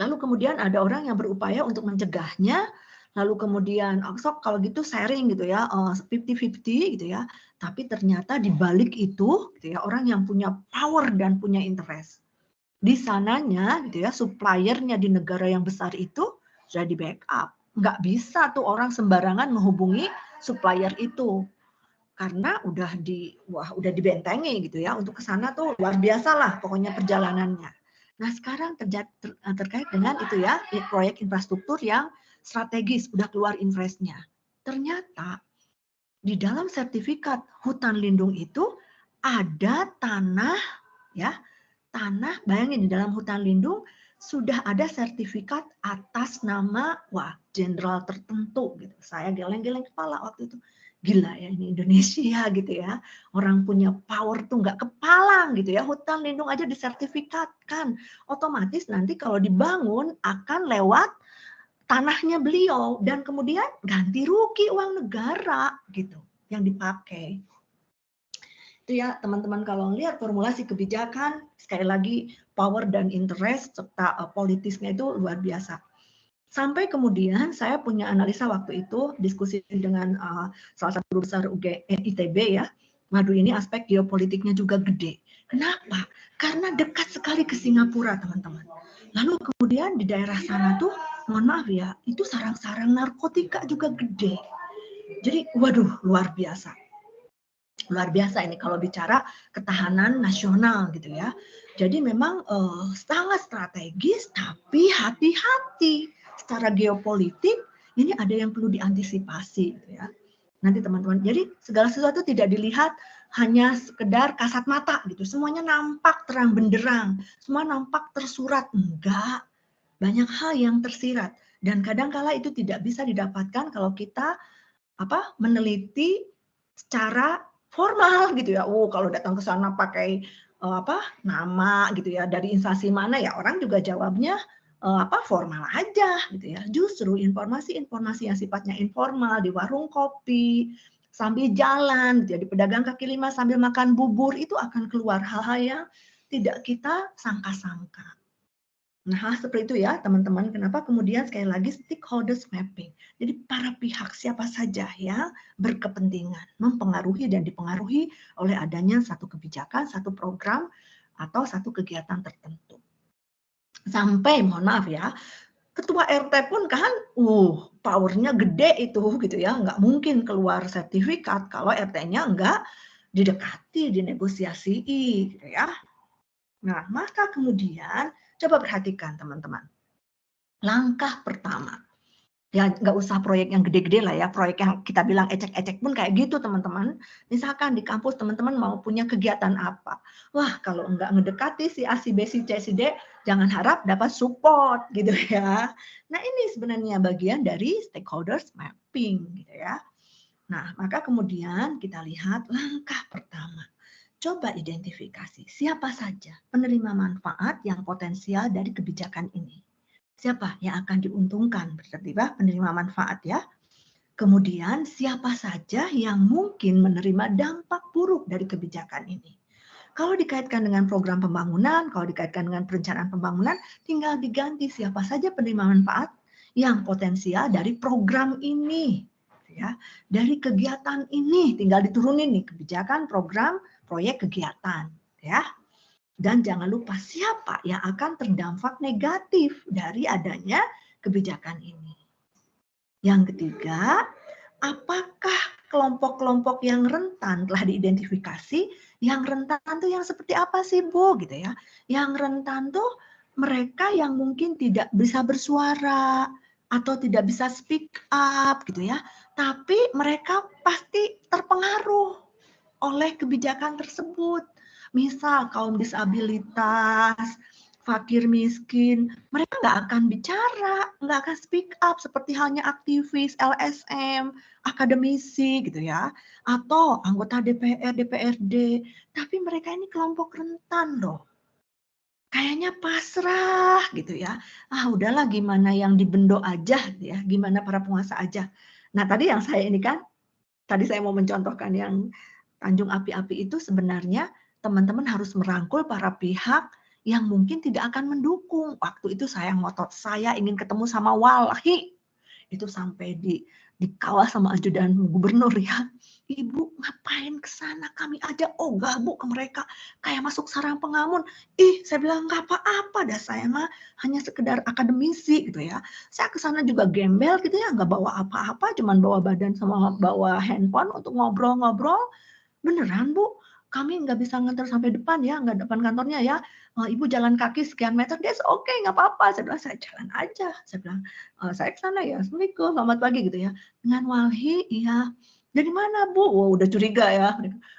Lalu kemudian ada orang yang berupaya untuk mencegahnya, lalu kemudian sok kalau gitu sharing gitu ya, 50-50 gitu ya. Tapi ternyata di balik itu gitu ya, orang yang punya power dan punya interest. Di sananya gitu ya, suppliernya di negara yang besar itu sudah di backup. Nggak bisa tuh orang sembarangan menghubungi supplier itu. Karena udah dibentengi gitu ya, untuk ke sana tuh luar biasa lah pokoknya perjalanannya. Nah sekarang terkait dengan itu ya, proyek infrastruktur yang strategis, udah keluar investnya. Ternyata di dalam sertifikat hutan lindung itu ada tanah, ya, tanah, bayangin di dalam hutan lindung sudah ada sertifikat atas nama, wah, jenderal tertentu gitu. Saya geleng-geleng kepala waktu itu. Gila ya ini Indonesia gitu ya. Orang punya power tuh nggak kepalang gitu ya. Hutan lindung aja disertifikatkan. Otomatis nanti kalau dibangun akan lewat tanahnya beliau. Dan kemudian ganti rugi uang negara gitu yang dipakai. Itu ya teman-teman kalau lihat formulasi kebijakan, sekali lagi power dan interest serta politisnya itu luar biasa. Sampai kemudian saya punya analisa waktu itu, diskusi dengan salah satu guru besar ITB ya. Waduh ini aspek geopolitiknya juga gede. Kenapa? Karena dekat sekali ke Singapura teman-teman. Lalu kemudian di daerah sana tuh, mohon maaf ya, itu sarang-sarang narkotika juga gede. Jadi waduh luar biasa. Luar biasa ini kalau bicara ketahanan nasional gitu ya. Jadi memang sangat strategis tapi hati-hati. Secara geopolitik ini ada yang perlu diantisipasi gitu ya. Nanti teman-teman, jadi segala sesuatu tidak dilihat hanya sekedar kasat mata gitu. Semuanya nampak terang benderang, semua nampak tersurat. Enggak, banyak hal yang tersirat dan kadang-kala itu tidak bisa didapatkan kalau kita meneliti secara formal gitu ya. Kalau datang ke sana pakai nama gitu ya dari instansi mana ya orang juga jawabnya formal aja gitu ya. Justru informasi-informasi yang sifatnya informal di warung kopi, sambil jalan, jadi pedagang kaki lima sambil makan bubur itu akan keluar hal-hal yang tidak kita sangka-sangka. Nah, seperti itu ya teman-teman. Kenapa kemudian sekali lagi stakeholders mapping. Jadi para pihak siapa saja yang berkepentingan, mempengaruhi dan dipengaruhi oleh adanya satu kebijakan, satu program, atau satu kegiatan tertentu. Sampai, mohon maaf ya, ketua RT pun kan, powernya gede itu gitu ya, nggak mungkin keluar sertifikat kalau RT-nya nggak didekati, dinegosiasi gitu ya. Nah, maka kemudian coba perhatikan teman-teman. Langkah pertama, ya nggak usah proyek yang gede-gede lah ya, proyek yang kita bilang ecek-ecek pun kayak gitu teman-teman. Misalkan di kampus teman-teman mau punya kegiatan apa, wah kalau nggak ngedekati si A, si B, si C, si D, jangan harap dapat support gitu ya. Nah ini sebenarnya bagian dari stakeholders mapping gitu ya. Nah maka kemudian kita lihat langkah pertama. Coba identifikasi siapa saja penerima manfaat yang potensial dari kebijakan ini. Siapa yang akan diuntungkan berarti penerima manfaat ya. Kemudian siapa saja yang mungkin menerima dampak buruk dari kebijakan ini. Kalau dikaitkan dengan program pembangunan, kalau dikaitkan dengan perencanaan pembangunan, tinggal diganti siapa saja penerima manfaat yang potensial dari program ini. Ya, dari kegiatan ini tinggal diturunin nih kebijakan, program, proyek, kegiatan. Ya. Dan jangan lupa siapa yang akan terdampak negatif dari adanya kebijakan ini. Yang ketiga, apakah kelompok-kelompok yang rentan telah diidentifikasi? Yang rentan tuh yang seperti apa sih Bu? Gitu ya. Yang rentan tuh mereka yang mungkin tidak bisa bersuara atau tidak bisa speak up gitu ya. Tapi mereka pasti terpengaruh oleh kebijakan tersebut. Misal kaum disabilitas, fakir miskin, mereka nggak akan bicara, nggak akan speak up seperti halnya aktivis, LSM, akademisi gitu ya, atau anggota DPR, DPRD. Tapi mereka ini kelompok rentan loh. Kayaknya pasrah gitu ya. Udahlah gimana yang dibendo aja gitu ya, gimana para penguasa aja. Nah tadi yang saya ini kan, tadi saya mau mencontohkan yang Tanjung Api-Api itu sebenarnya teman-teman harus merangkul para pihak yang mungkin tidak akan mendukung. Waktu itu saya ngotot, saya ingin ketemu sama Walhi. Itu sampai dikawal sama ajudan gubernur ya. Ibu ngapain ke sana? Kami aja ogah Bu ke mereka. Kayak masuk sarang pengamun. Saya bilang nggak apa-apa dah, saya mah hanya sekedar akademisi gitu ya. Saya ke sana juga gembel gitu ya, nggak bawa apa-apa, cuman bawa badan sama bawa handphone untuk ngobrol-ngobrol. Beneran Bu, kami nggak bisa nganter sampai depan ya, nggak depan kantornya ya. Ibu jalan kaki sekian meter, dia oke nggak apa-apa. Saya bilang saya jalan aja. Saya bilang saya ke sana ya, Assalamualaikum, selamat pagi gitu ya. Dengan Walhi, iya. Dari mana Bu? Udah curiga ya.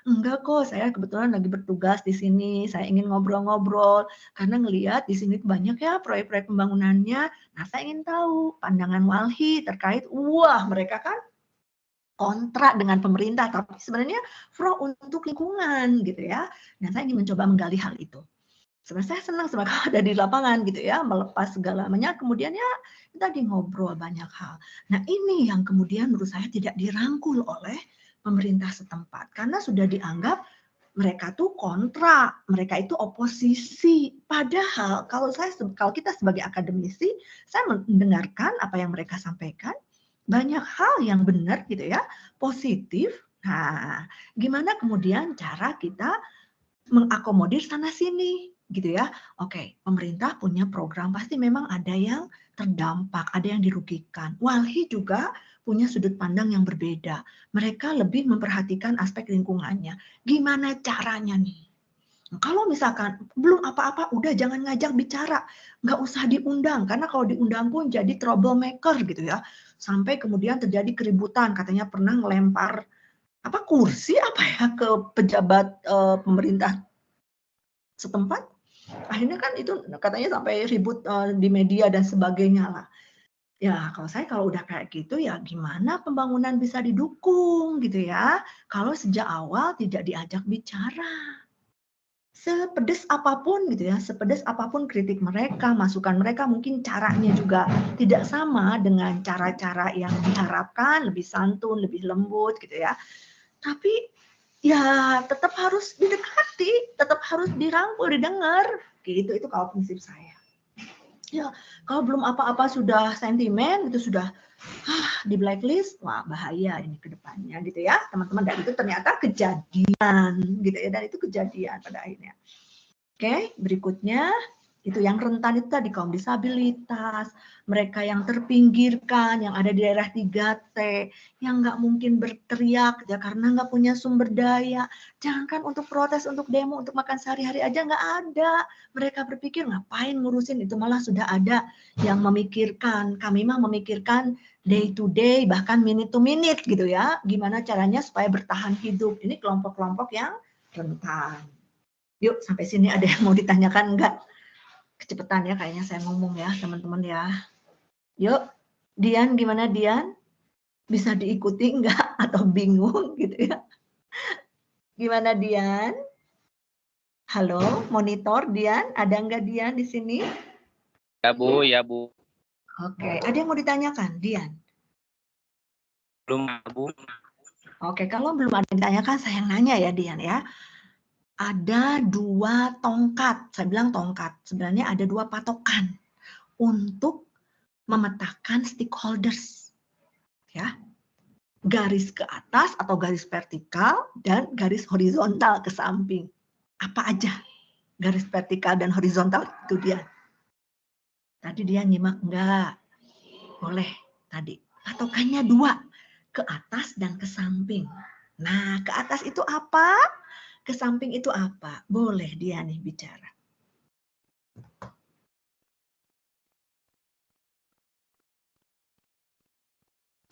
Enggak kok, saya kebetulan lagi bertugas di sini. Saya ingin ngobrol-ngobrol karena ngelihat di sini banyak ya proyek-proyek pembangunannya. Nah, saya ingin tahu pandangan Walhi terkait. Wah, mereka kan kontra dengan pemerintah, tapi sebenarnya pro untuk lingkungan gitu ya. Nah, saya ingin mencoba menggali hal itu. Sebenarnya saya senang kalau ada di lapangan gitu ya, melepas segalanya, kemudian ya tadi ngobrol banyak hal. Nah, ini yang kemudian menurut saya tidak dirangkul oleh pemerintah setempat karena sudah dianggap mereka tuh kontra, mereka itu oposisi. Padahal kalau kita sebagai akademisi, saya mendengarkan apa yang mereka sampaikan, banyak hal yang benar gitu ya, positif. Nah, gimana kemudian cara kita mengakomodir sana sini gitu ya. Oke, pemerintah punya program, pasti memang ada yang terdampak, ada yang dirugikan. Walhi juga punya sudut pandang yang berbeda. Mereka lebih memperhatikan aspek lingkungannya. Gimana caranya nih? Kalau misalkan belum apa-apa, udah jangan ngajak bicara, nggak usah diundang, karena kalau diundang pun jadi troublemaker gitu ya. Sampai kemudian terjadi keributan, katanya pernah ngelempar kursi ke pejabat pemerintah setempat. Akhirnya kan itu katanya sampai ribut di media dan sebagainya lah. Ya kalau udah kayak gitu ya gimana pembangunan bisa didukung gitu ya, kalau sejak awal tidak diajak bicara. Sepedes apapun gitu ya, sepedes apapun kritik mereka, masukan mereka, mungkin caranya juga tidak sama dengan cara-cara yang diharapkan, lebih santun, lebih lembut gitu ya. Tapi ya tetap harus didekati, tetap harus dirangkul, didengar. Gitu, itu kalau prinsip saya. Ya, kalau belum apa-apa sudah sentimen, itu sudah di blacklist, wah bahaya ini ke depannya gitu ya, teman-teman. Dan itu ternyata kejadian gitu ya, dan itu kejadian pada akhirnya. Oke, berikutnya Itu yang rentan itu tadi kaum disabilitas, mereka yang terpinggirkan, yang ada di daerah 3T, yang nggak mungkin berteriak ya karena nggak punya sumber daya. Jangankan untuk protes, untuk demo, untuk makan sehari-hari aja nggak ada. Mereka berpikir ngapain ngurusin itu, malah sudah ada yang memikirkan. Kami mah memikirkan day to day, bahkan minute to minute gitu ya. Gimana caranya supaya bertahan hidup. Ini kelompok-kelompok yang rentan. Yuk sampai sini ada yang mau ditanyakan enggak? Kecepatan ya kayaknya saya ngomong ya teman-teman ya. Yuk, Dian gimana Dian? Bisa diikuti enggak atau bingung gitu ya? Gimana Dian? Halo, monitor Dian, ada enggak Dian di sini? Ya Bu, ya Bu. Oke, ada yang mau ditanyakan Dian? Belum Bu. Oke, kalau belum ada yang ditanyakan saya nanya ya Dian ya. Ada 2 tongkat, saya bilang tongkat, sebenarnya ada 2 patokan untuk memetakan stakeholders. Ya. Garis ke atas atau garis vertikal dan garis horizontal ke samping. Apa aja garis vertikal dan horizontal itu dia. Tadi dia nyimak enggak? Boleh tadi. Patokannya 2, ke atas dan ke samping. Nah, ke atas itu apa? Ke samping itu apa? Boleh dia nih bicara.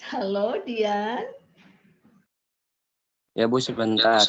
Halo Dian. Ya Bu, sebentar.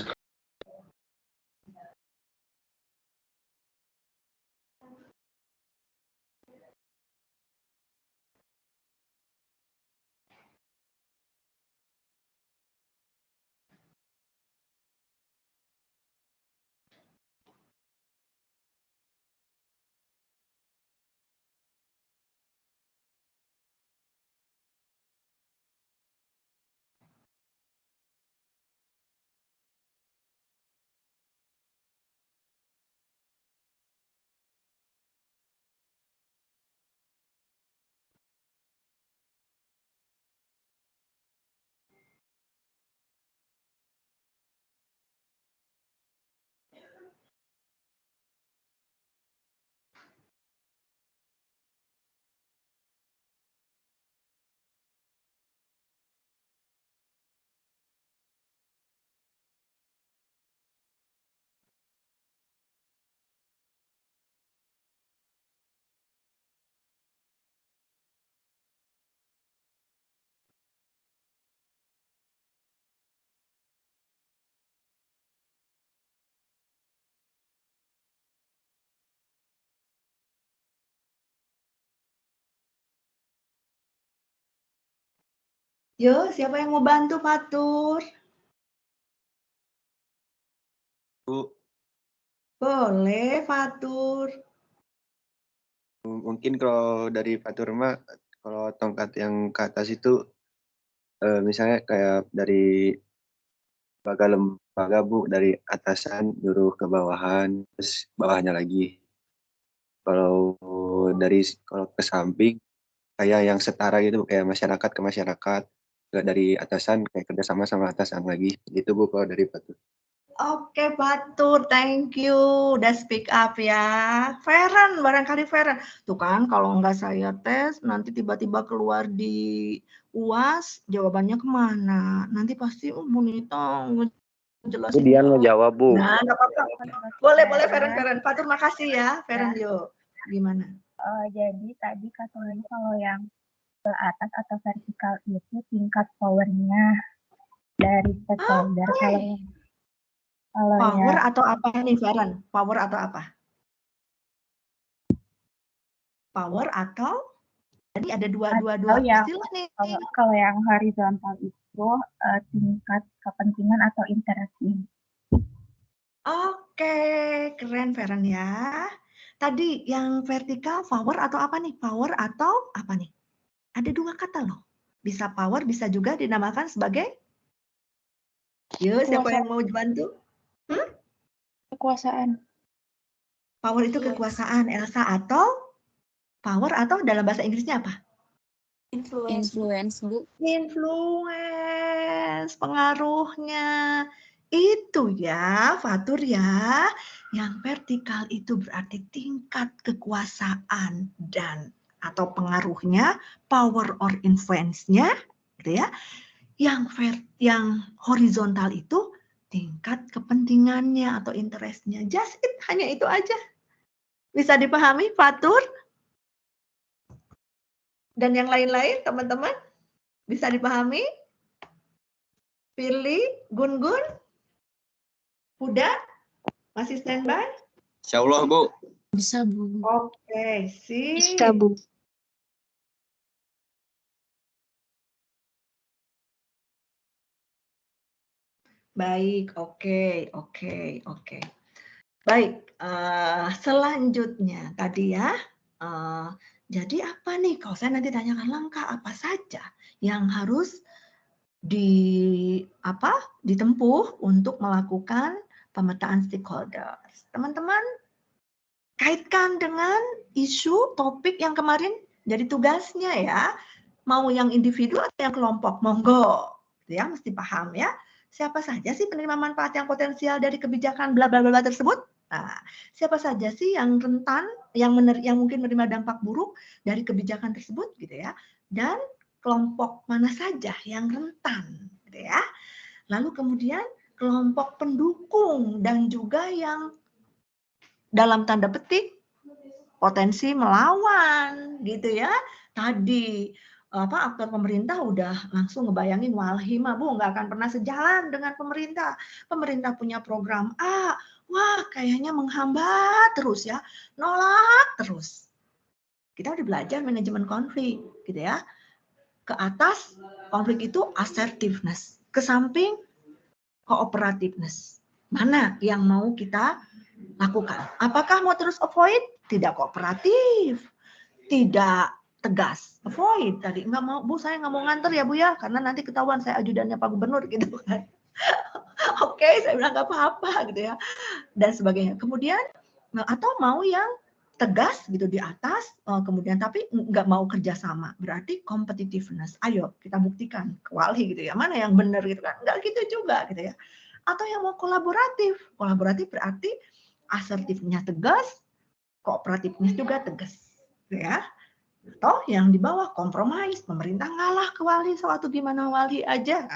Yo, siapa yang mau bantu Fatur? Bu, Boleh Fatur. mungkin kalau dari Fatur mah, kalau tongkat yang ke atas itu misalnya kayak dari lembaga Bu, dari atasan nyuruh ke bawahan, terus bawahnya lagi. Kalau kalau ke samping kayak yang setara gitu, kayak masyarakat ke masyarakat, nggak dari atasan kayak kerjasama sama atasan lagi. Itu Bu kalau dari Fatur. Oke, Fatur, thank you. Udah speak up ya. Feren, barangkali Feren. Tuh kan, kalau nggak saya tes, nanti tiba-tiba keluar di UAS, jawabannya kemana? Nanti pasti, Munita ngejelasin. Dia ngejawab Bu. Nah, nggak apa-apa. Boleh, Feren. Fatur, makasih ya. Feren, yuk. Gimana? Jadi tadi katanya kalau yang ke atas atau vertikal itu tingkat powernya dari stakeholder. Kalau Power ya, atau apa nih, Feren? Power atau apa? Power atau tadi ada dua yang, istilah nih. kalau yang horizontal itu tingkat kepentingan atau interaksi. Oke, keren Feren ya. Tadi yang vertikal power atau apa nih? Power atau apa nih? Ada 2 kata loh. Bisa power, bisa juga dinamakan sebagai? Yuk, siapa yang mau bantu? Kekuasaan. Power itu kekuasaan, Elsa, atau power atau dalam bahasa Inggrisnya apa? Influence, Bu. Influence, pengaruhnya. Itu ya, Fatur ya. Yang vertikal itu berarti tingkat kekuasaan dan atau pengaruhnya, power or influence-nya, gitu ya. Yang horizontal itu tingkat kepentingannya atau interest-nya. Just it, hanya itu aja. Bisa dipahami, Fatur? Dan yang lain-lain, teman-teman? Bisa dipahami? Pilih, Gun-Gun? Huda? Masih standby? Insya Allah, Bu. Bisa, Bu. Oke, Bisa, Bu. Baik, oke. Baik, selanjutnya tadi ya, jadi apa nih? Kalau saya nanti tanyakan langkah apa saja yang harus ditempuh untuk melakukan pemetaan stakeholders. Teman-teman, kaitkan dengan isu topik yang kemarin jadi tugasnya ya. Mau yang individu atau yang kelompok, monggo. Ya, mesti paham ya. Siapa saja sih penerima manfaat yang potensial dari kebijakan bla bla bla tersebut? Nah, siapa saja sih yang rentan, yang mungkin menerima dampak buruk dari kebijakan tersebut gitu ya. Dan kelompok mana saja yang rentan gitu ya. Lalu kemudian kelompok pendukung dan juga yang dalam tanda petik potensi melawan gitu ya. Tadi aktor pemerintah udah langsung ngebayangin Walhi mah Bu nggak akan pernah sejalan dengan pemerintah. Pemerintah punya program A, wah kayaknya menghambat terus ya, nolak terus. Kita udah belajar manajemen konflik gitu ya. Ke atas konflik itu assertiveness, ke samping cooperativeness. Mana yang mau kita lakukan? Apakah mau terus avoid? Tidak kooperatif, tidak tegas, avoid tadi nggak mau Bu, saya nggak mau nganter ya Bu ya, karena nanti ketahuan saya ajudannya Pak Gubernur gitu kan. Oke, saya bilang nggak apa-apa gitu ya, dan sebagainya. Kemudian atau mau yang tegas gitu di atas, kemudian tapi nggak mau kerjasama, berarti competitiveness. Ayo kita buktikan ke Walhi gitu ya, mana yang benar gitu kan? Nggak gitu juga gitu ya. Atau yang mau kolaboratif, kolaboratif berarti asertifnya tegas, kooperatifnya juga tegas, ya. Atau yang di bawah kompromis, pemerintah ngalah ke Walhi suatu gimana Walhi aja.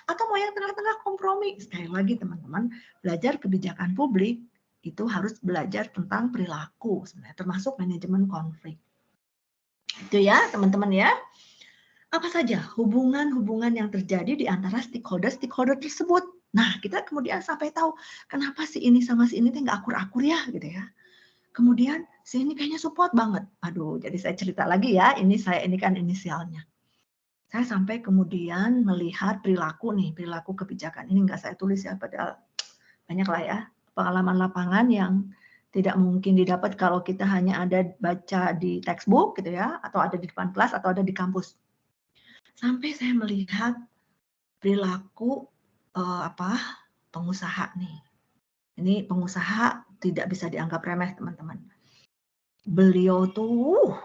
Atau mau yang tengah-tengah kompromi. Sekali lagi teman-teman, belajar kebijakan publik itu harus belajar tentang perilaku sebenarnya, termasuk manajemen konflik. Itu ya teman-teman ya. Apa saja hubungan-hubungan yang terjadi di antara stakeholder tersebut. Nah, kita kemudian sampai tahu kenapa si ini sama si ini nggak akur-akur ya gitu ya. Kemudian si ini kayaknya support banget. Aduh, jadi saya cerita lagi ya. Ini kan inisialnya. Saya sampai kemudian melihat perilaku kebijakan. Ini nggak saya tulis ya, padahal banyak lah ya pengalaman lapangan yang tidak mungkin didapat kalau kita hanya ada baca di textbook gitu ya, atau ada di depan kelas atau ada di kampus. Sampai saya melihat perilaku pengusaha nih. Ini pengusaha tidak bisa dianggap remeh, teman-teman. Beliau tuh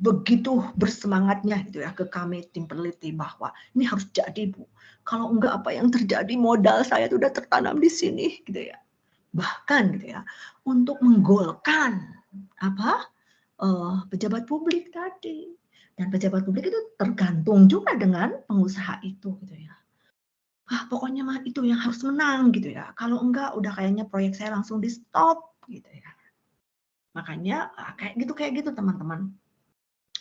begitu bersemangatnya gitu ya ke kami tim peneliti bahwa ini harus jadi Bu. Kalau enggak apa yang terjadi, modal saya tuh udah tertanam di sini gitu ya. Bahkan gitu ya untuk menggolkan pejabat publik tadi. Dan pejabat publik itu tergantung juga dengan pengusaha itu gitu ya. Pokoknya mah itu yang harus menang gitu ya. Kalau enggak udah kayaknya proyek saya langsung di stop gitu ya. Makanya kayak gitu teman-teman.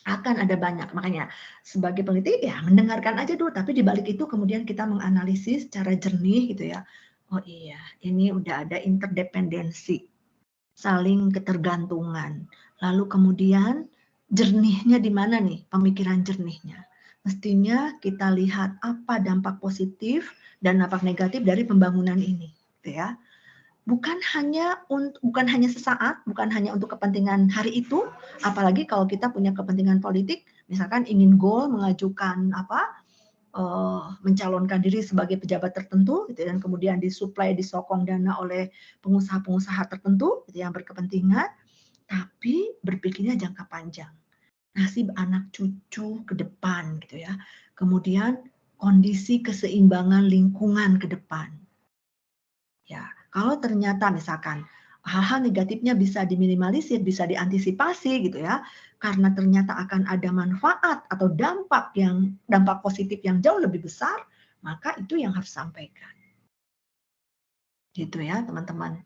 Akan ada banyak. Makanya sebagai peneliti ya mendengarkan aja dulu, tapi di balik itu kemudian kita menganalisis secara jernih gitu ya. Oh iya, ini udah ada interdependensi, saling ketergantungan. Lalu kemudian jernihnya di mana nih? Pemikiran jernihnya. Mestinya kita lihat apa dampak positif dan dampak negatif dari pembangunan ini, gitu ya. Bukan hanya sesaat, bukan hanya untuk kepentingan hari itu, apalagi kalau kita punya kepentingan politik, misalkan ingin goal mengajukan mencalonkan diri sebagai pejabat tertentu, gitu, dan kemudian disuplai, disokong dana oleh pengusaha-pengusaha tertentu gitu, yang berkepentingan, tapi berpikirnya jangka panjang. Nasib anak cucu ke depan gitu ya. Kemudian kondisi keseimbangan lingkungan ke depan. Ya, Kalau ternyata misalkan hal-hal negatifnya bisa diminimalisir, bisa diantisipasi gitu ya, karena ternyata akan ada manfaat atau dampak positif yang jauh lebih besar, maka itu yang harus sampaikan. Gitu ya, teman-teman.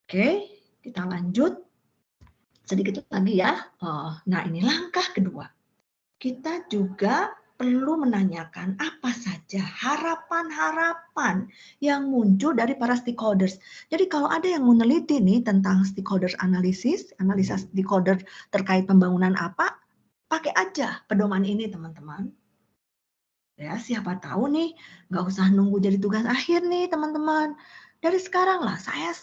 Oke, kita lanjut. Sedikit lagi ya. Nah, ini langkah kedua. Kita juga perlu menanyakan apa saja harapan-harapan yang muncul dari para stakeholders. Jadi kalau ada yang meneliti nih tentang stakeholder analisa stakeholder terkait pembangunan apa, pakai aja pedoman ini teman-teman. Ya, siapa tahu nih, nggak usah nunggu jadi tugas akhir nih teman-teman. Dari sekarang lah, saya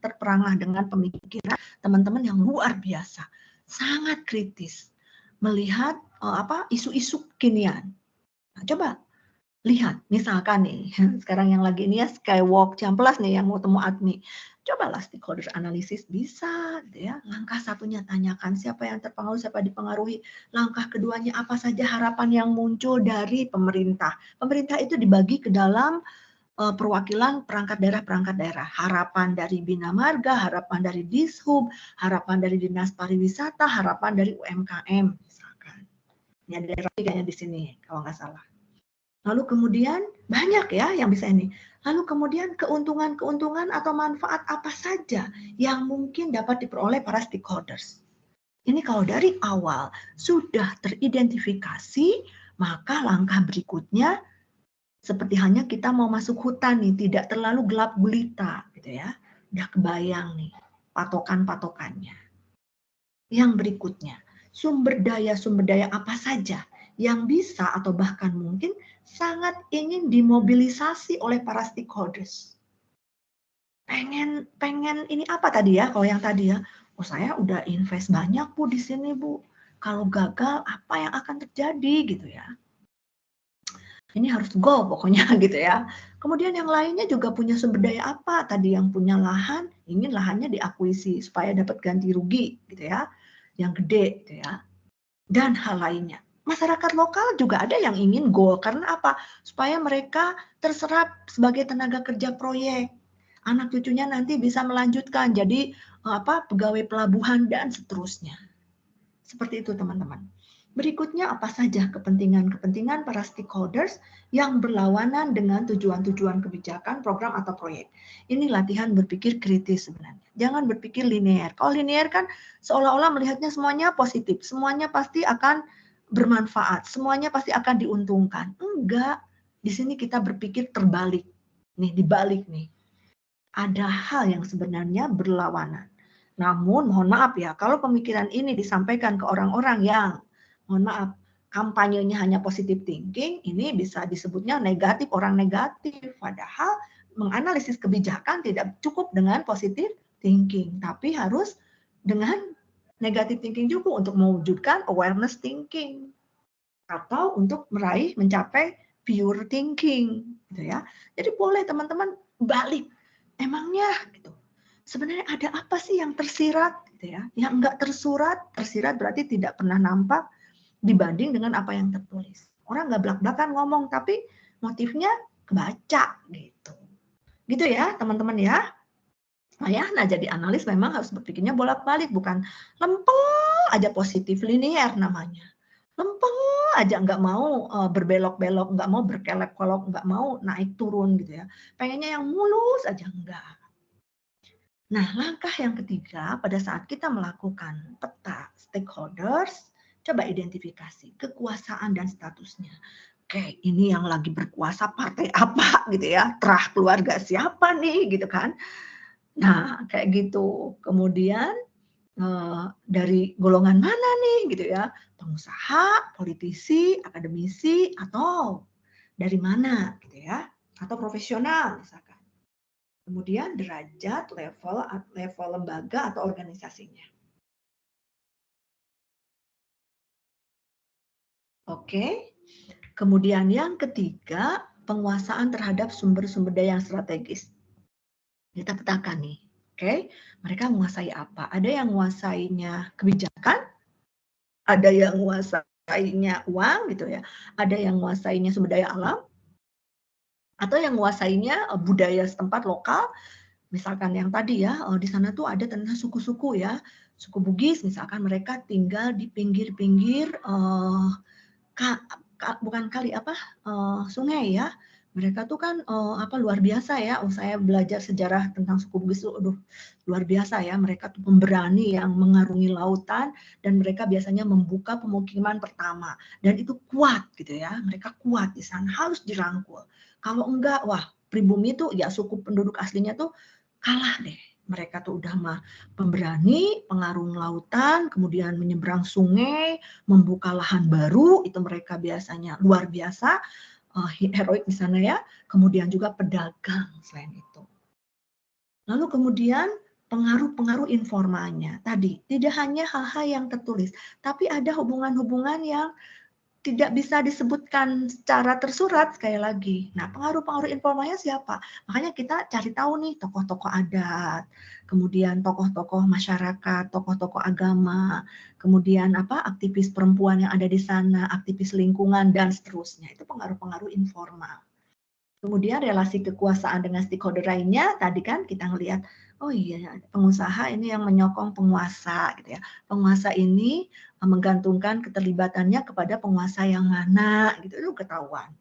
terperangah dengan pemikiran teman-teman yang luar biasa, sangat kritis melihat isu-isu kekinian. Nah, coba lihat, misalkan nih, sekarang yang lagi ini ya Skywalk Ciamplas nih yang mau temu admin. Cobalah stakeholder analisis bisa, gitu ya. Langkah satunya tanyakan siapa yang terpengaruh, siapa dipengaruhi. Langkah keduanya apa saja harapan yang muncul dari pemerintah. Pemerintah itu dibagi ke dalam perwakilan perangkat daerah. Harapan dari Bina Marga, harapan dari Dishub, harapan dari Dinas Pariwisata, harapan dari UMKM, misalkan. Ini ada daerah kayaknya di sini, kalau nggak salah. Lalu kemudian banyak ya yang bisa ini. Lalu kemudian keuntungan-keuntungan atau manfaat apa saja yang mungkin dapat diperoleh para stakeholders. Ini kalau dari awal sudah teridentifikasi, maka langkah berikutnya seperti hanya kita mau masuk hutan nih, tidak terlalu gelap gulita gitu ya. Udah kebayang nih patokan-patokannya. Yang berikutnya, sumber daya apa saja yang bisa atau bahkan mungkin sangat ingin dimobilisasi oleh para stakeholders. Pengen ini apa tadi ya? Kalau yang tadi ya, oh saya udah invest banyak Bu di sini Bu. Kalau gagal apa yang akan terjadi gitu ya? Ini harus go pokoknya gitu ya. Kemudian yang lainnya juga punya sumber daya apa? Tadi yang punya lahan, ingin lahannya diakuisisi supaya dapat ganti rugi gitu ya. Yang gede gitu ya. Dan hal lainnya. Masyarakat lokal juga ada yang ingin goal karena apa? Supaya mereka terserap sebagai tenaga kerja proyek. Anak cucunya nanti bisa melanjutkan jadi pegawai pelabuhan dan seterusnya. Seperti itu teman-teman. Berikutnya apa saja kepentingan-kepentingan para stakeholders yang berlawanan dengan tujuan-tujuan kebijakan, program atau proyek. Ini latihan berpikir kritis sebenarnya. Jangan berpikir linear. Kalau linear kan seolah-olah melihatnya semuanya positif, semuanya pasti akan bermanfaat, semuanya pasti akan diuntungkan. Enggak. Di sini kita berpikir terbalik. Nih, dibalik nih. Ada hal yang sebenarnya berlawanan. Namun mohon maaf ya, kalau pemikiran ini disampaikan ke orang-orang yang mohon maaf, kampanyenya hanya positive thinking, ini bisa disebutnya negatif, orang negatif. Padahal menganalisis kebijakan tidak cukup dengan positive thinking, tapi harus dengan negative thinking juga untuk mewujudkan awareness thinking atau untuk mencapai pure thinking, gitu ya. Jadi boleh teman-teman balik, emangnya gitu. Sebenarnya ada apa sih yang tersirat, gitu ya? Yang enggak tersirat berarti tidak pernah nampak dibanding dengan apa yang tertulis. Orang nggak belak-belakan ngomong, tapi motifnya kebaca gitu. Gitu ya teman-teman ya. Nah jadi analis memang harus berpikirnya bolak-balik, bukan lempeng aja positif linear namanya. Lempeng aja nggak mau berbelok-belok, nggak mau berkelok-kelok, nggak mau naik turun gitu ya. Pengennya yang mulus aja enggak. Nah langkah yang ketiga pada saat kita melakukan peta stakeholders, coba identifikasi kekuasaan dan statusnya. Oke, ini yang lagi berkuasa partai apa gitu ya, terah keluarga siapa nih gitu kan. Nah kayak gitu. Kemudian dari golongan mana nih gitu ya, pengusaha, politisi, akademisi, atau dari mana gitu ya, atau profesional misalkan. Kemudian derajat, level lembaga atau organisasinya. Oke. Kemudian yang ketiga, penguasaan terhadap sumber-sumber daya yang strategis. Kita petakan nih. Oke, mereka menguasai apa? Ada yang menguasainya kebijakan, ada yang menguasainya uang gitu ya, ada yang menguasainya sumber daya alam, Atau yang menguasainya budaya setempat lokal, misalkan yang tadi ya, di sana tuh ada tentang suku-suku ya, suku Bugis misalkan mereka tinggal di pinggir-pinggir bukan kali apa, sungai ya. Mereka tuh kan luar biasa ya. Saya belajar sejarah tentang suku Bugis tuh, aduh luar biasa ya. Mereka tuh pemberani yang mengarungi lautan dan mereka biasanya membuka pemukiman pertama dan itu kuat gitu ya. Mereka kuat di sana, harus dirangkul. Kalau enggak, wah pribumi tuh ya suku penduduk aslinya tuh kalah deh. Mereka tuh udah mah pemberani, pengarung lautan, kemudian menyeberang sungai, membuka lahan baru, itu mereka biasanya luar biasa, heroik di sana ya. Kemudian juga pedagang selain itu. Lalu kemudian pengaruh-pengaruh informalnya tadi, tidak hanya hal-hal yang tertulis, tapi ada hubungan-hubungan yang tidak bisa disebutkan secara tersurat sekali lagi. Nah, pengaruh-pengaruh informalnya siapa? Makanya kita cari tahu nih tokoh-tokoh adat, kemudian tokoh-tokoh masyarakat, tokoh-tokoh agama, kemudian aktivis perempuan yang ada di sana, aktivis lingkungan dan seterusnya. Itu pengaruh-pengaruh informal. Kemudian relasi kekuasaan dengan stakeholder lainnya, tadi kan kita ngelihat, oh iya pengusaha ini yang menyokong penguasa gitu ya. Penguasa ini menggantungkan keterlibatannya kepada penguasa yang mana gitu, itu ketahuan.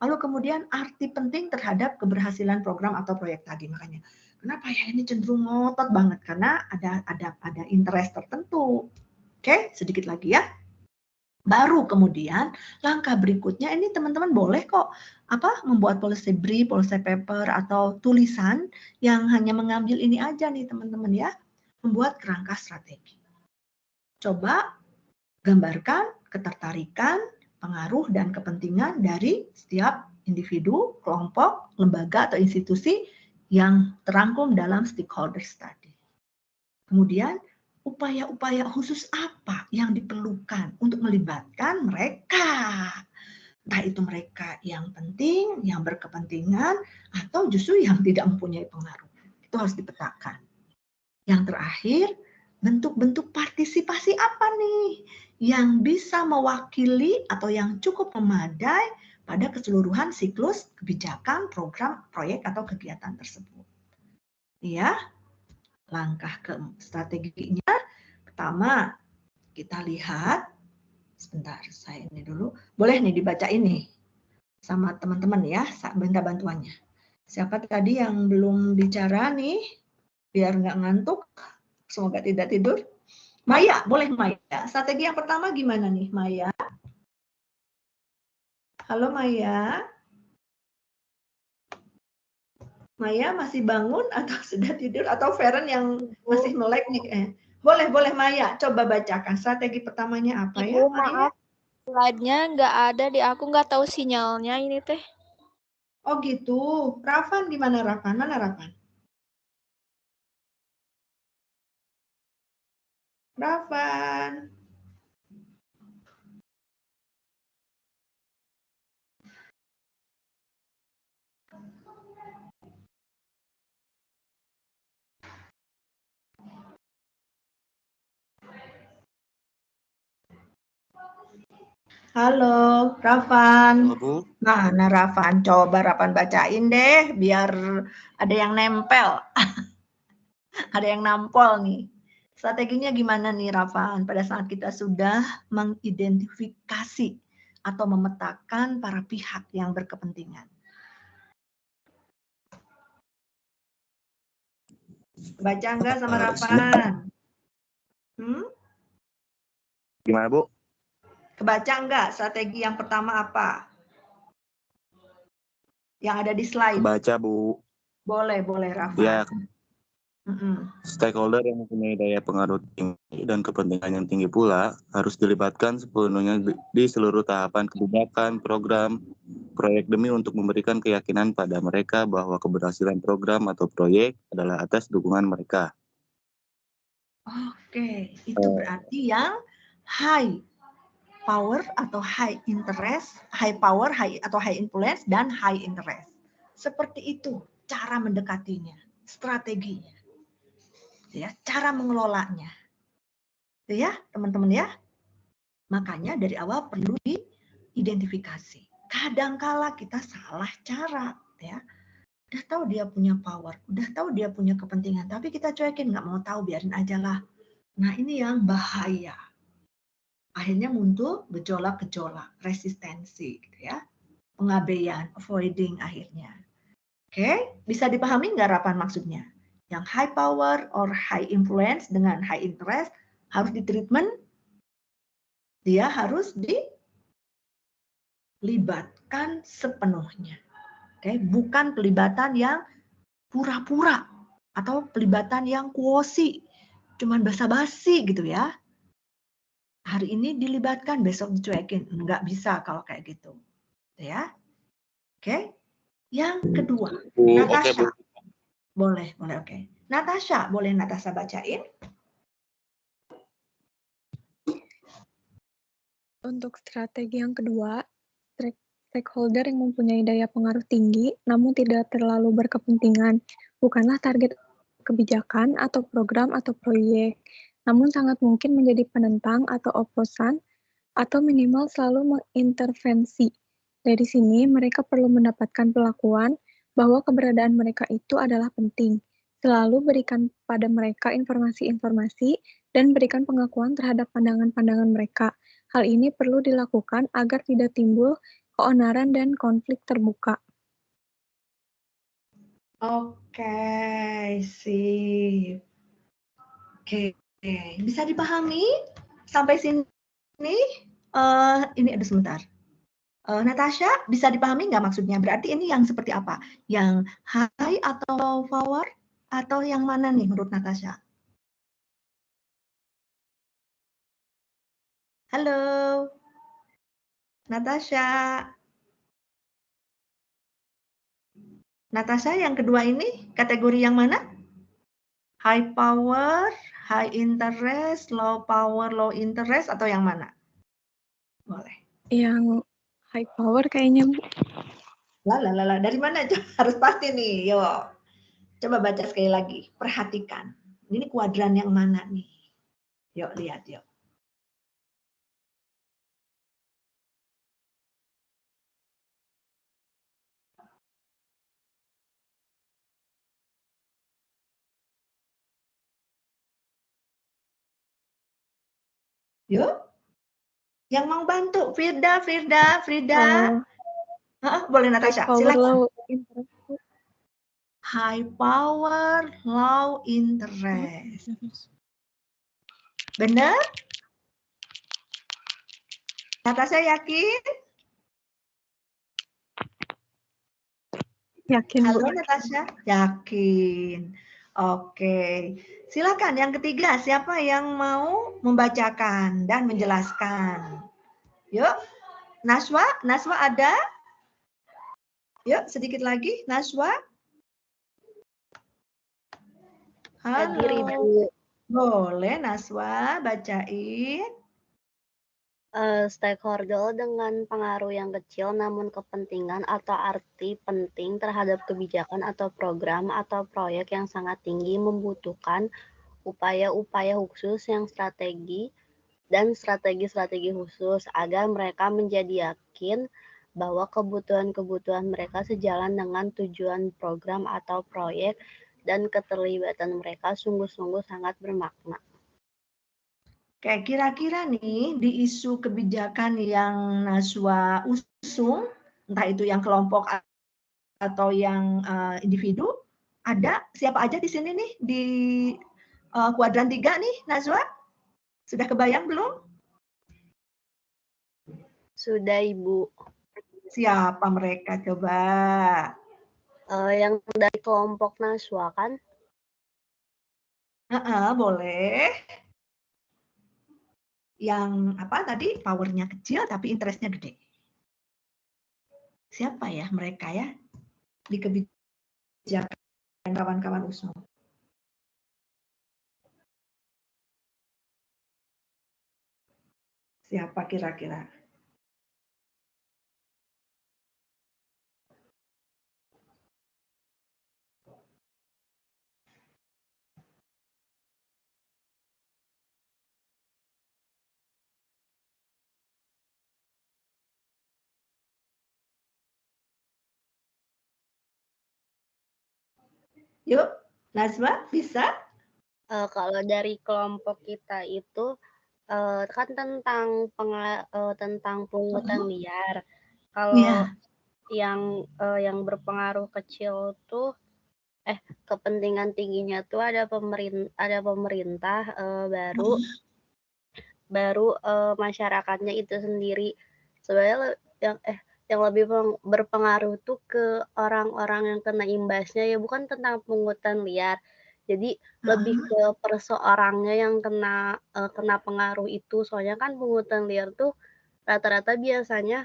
Lalu kemudian arti penting terhadap keberhasilan program atau proyek tadi, makanya kenapa ya ini cenderung ngotot banget karena ada interest tertentu. Oke, sedikit lagi ya. Baru kemudian langkah berikutnya ini teman-teman boleh kok membuat policy brief, policy paper atau tulisan yang hanya mengambil ini aja nih teman-teman ya, membuat kerangka strategi. Coba gambarkan ketertarikan, pengaruh dan kepentingan dari setiap individu, kelompok, lembaga atau institusi yang terangkum dalam stakeholders tadi. Kemudian upaya-upaya khusus apa yang diperlukan untuk melibatkan mereka. Entah itu mereka yang penting, yang berkepentingan, atau justru yang tidak mempunyai pengaruh. Itu harus dipetakan. Yang terakhir, bentuk-bentuk partisipasi apa nih yang bisa mewakili atau yang cukup memadai pada keseluruhan siklus kebijakan, program, proyek, atau kegiatan tersebut. Ya. Langkah ke strateginya, pertama kita lihat, sebentar saya ini dulu, boleh nih dibaca ini sama teman-teman ya, minta bantuannya. Siapa tadi yang belum bicara nih, biar nggak ngantuk, semoga tidak tidur. Maya, boleh Maya. Strategi yang pertama gimana nih Maya? Halo Maya. Maya masih bangun atau sudah tidur atau Feren yang masih melek nih? Boleh Maya, coba bacakan strategi pertamanya apa ya? Ibu, maaf, slide-nya nggak ada di aku, nggak tahu sinyalnya ini teh. Oh gitu. Rafan gimana Rafan? Mana Rafan? Rafan. Halo, Rafan. Halo, Bu. Nah, Rafan, coba Rafan bacain deh, biar ada yang nempel. Ada yang nampol nih. Strateginya gimana nih, Rafan? Pada saat kita sudah mengidentifikasi atau memetakan para pihak yang berkepentingan. Baca enggak sama Rafan? Gimana, Bu? Kebaca enggak strategi yang pertama apa? Yang ada di slide. Baca, Bu. Boleh, Rafan. Ya, stakeholder yang mempunyai daya pengaruh tinggi dan kepentingan yang tinggi pula harus dilibatkan sepenuhnya di seluruh tahapan kebijakan, program, proyek demi untuk memberikan keyakinan pada mereka bahwa keberhasilan program atau proyek adalah atas dukungan mereka. Oke, itu berarti yang high power atau high interest, high power, atau high influence, dan high interest. Seperti itu cara mendekatinya, strateginya, ya, cara mengelolanya, ya teman-teman ya. Makanya dari awal perlu diidentifikasi. Kadangkala kita salah cara, ya. Udah tahu dia punya power, udah tahu dia punya kepentingan, tapi kita cuekin, nggak mau tahu, biarin aja lah. Nah, ini yang bahaya. Akhirnya muncul gejolak-gejolak, resistensi, gitu ya. Pengabaian, avoiding akhirnya. Oke, bisa dipahami nggak Rapan maksudnya? Yang high power or high influence dengan high interest harus ditreatment, dia harus dilibatkan sepenuhnya. Oke, bukan pelibatan yang pura-pura atau pelibatan yang kuosi, cuman basa-basi gitu ya. Hari ini dilibatkan, besok dicuekin. Nggak bisa kalau kayak gitu. Ya. Oke. Yang kedua, Bu, oke Natasha. Bu. Boleh, oke. Natasha, boleh Natasha bacain? Untuk strategi yang kedua, stakeholder yang mempunyai daya pengaruh tinggi namun tidak terlalu berkepentingan bukanlah target kebijakan atau program atau proyek, namun sangat mungkin menjadi penentang atau oposan atau minimal selalu mengintervensi. Dari sini mereka perlu mendapatkan perlakuan bahwa keberadaan mereka itu adalah penting. Selalu berikan pada mereka informasi-informasi dan berikan pengakuan terhadap pandangan-pandangan mereka. Hal ini perlu dilakukan agar tidak timbul keonaran dan konflik terbuka. Oke, sip. Oke, bisa dipahami sampai sini? Ini ada sebentar. Natasha, bisa dipahami nggak maksudnya? Berarti ini yang seperti apa? Yang high atau low power? Atau yang mana nih menurut Natasha? Halo, Natasha. Natasha, yang kedua ini kategori yang mana? High power, high interest, low power, low interest, atau yang mana? Boleh. Yang high power kayaknya, Bu. Lah, dari mana? Harus pasti nih, yuk. Coba baca sekali lagi, perhatikan. Ini kuadran yang mana nih? Yuk, lihat yuk. Yuk. Yang mau bantu, Firda. Boleh Natasha, silakan. High power, low interest. Benar? Natasha yakin? Yakin, Bu. Halo Natasha, yakin. Oke, silakan yang ketiga, siapa yang mau membacakan dan menjelaskan? Yuk, Naswa ada? Yuk, sedikit lagi, Naswa. Hadir, Halo. Ibu. Boleh Naswa bacain. Stakeholder dengan pengaruh yang kecil namun kepentingan atau arti penting terhadap kebijakan atau program atau proyek yang sangat tinggi membutuhkan upaya-upaya khusus yang strategi dan strategi-strategi khusus agar mereka menjadi yakin bahwa kebutuhan-kebutuhan mereka sejalan dengan tujuan program atau proyek dan keterlibatan mereka sungguh-sungguh sangat bermakna. Kayak kira-kira nih di isu kebijakan yang Naswa usung, entah itu yang kelompok atau yang individu, ada siapa aja di sini nih di kuadran 3 nih Naswa? Sudah kebayang belum? Sudah, Ibu. Siapa mereka coba? Yang dari kelompok Naswa kan? Boleh. Yang apa tadi powernya kecil tapi interestnya gede. Siapa ya mereka ya di kebijakan kawan-kawan usung? Siapa kira-kira? Yuk, Nazwa bisa? Kalau dari kelompok kita itu kan tentang pungutan liar. Kalau yang berpengaruh kecil tuh kepentingan tingginya tuh ada pemerintah baru masyarakatnya itu sendiri. Sebenarnya yang lebih berpengaruh tuh ke orang-orang yang kena imbasnya ya, bukan tentang pungutan liar. Jadi lebih ke perseorangnya yang kena pengaruh itu. Soalnya kan pungutan liar tuh rata-rata biasanya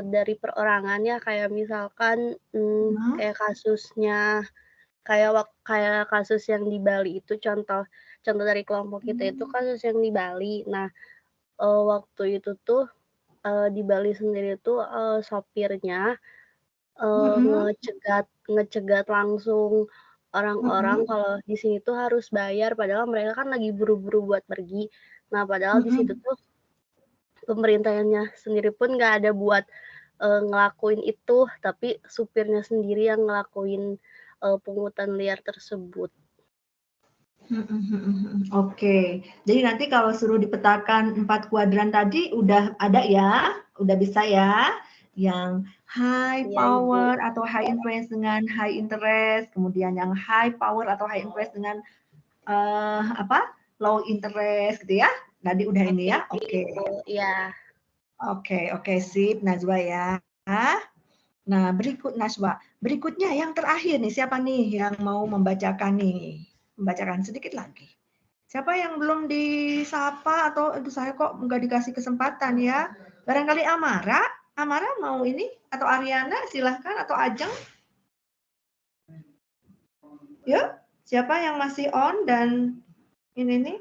dari perorangannya, kayak misalkan kayak kasusnya kayak kasus yang di Bali itu, contoh dari kelompok kita itu kasus yang di Bali. Nah, waktu itu tuh di Bali sendiri tuh sopirnya ngecegat langsung orang-orang kalau di sini tuh harus bayar, padahal mereka kan lagi buru-buru buat pergi. Nah, padahal di situ tuh pemerintahnya sendiri pun nggak ada buat ngelakuin itu, tapi supirnya sendiri yang ngelakuin pungutan liar tersebut. Oke, jadi nanti kalau suruh dipetakan 4 kuadran tadi udah ada ya, udah bisa ya, yang high power atau high influence dengan high interest, kemudian yang high power atau high influence dengan low interest gitu ya. Tadi udah ini ya, oke. Iya. Oke, sip Najwa ya. Nah, berikutnya yang terakhir nih, siapa nih yang mau membacakan nih? Membacakan sedikit lagi. Siapa yang belum disapa atau saya kok nggak dikasih kesempatan ya? Barangkali Amara mau ini? Atau Ariana, silahkan, atau Ajeng? Yuk, siapa yang masih on dan ini nih?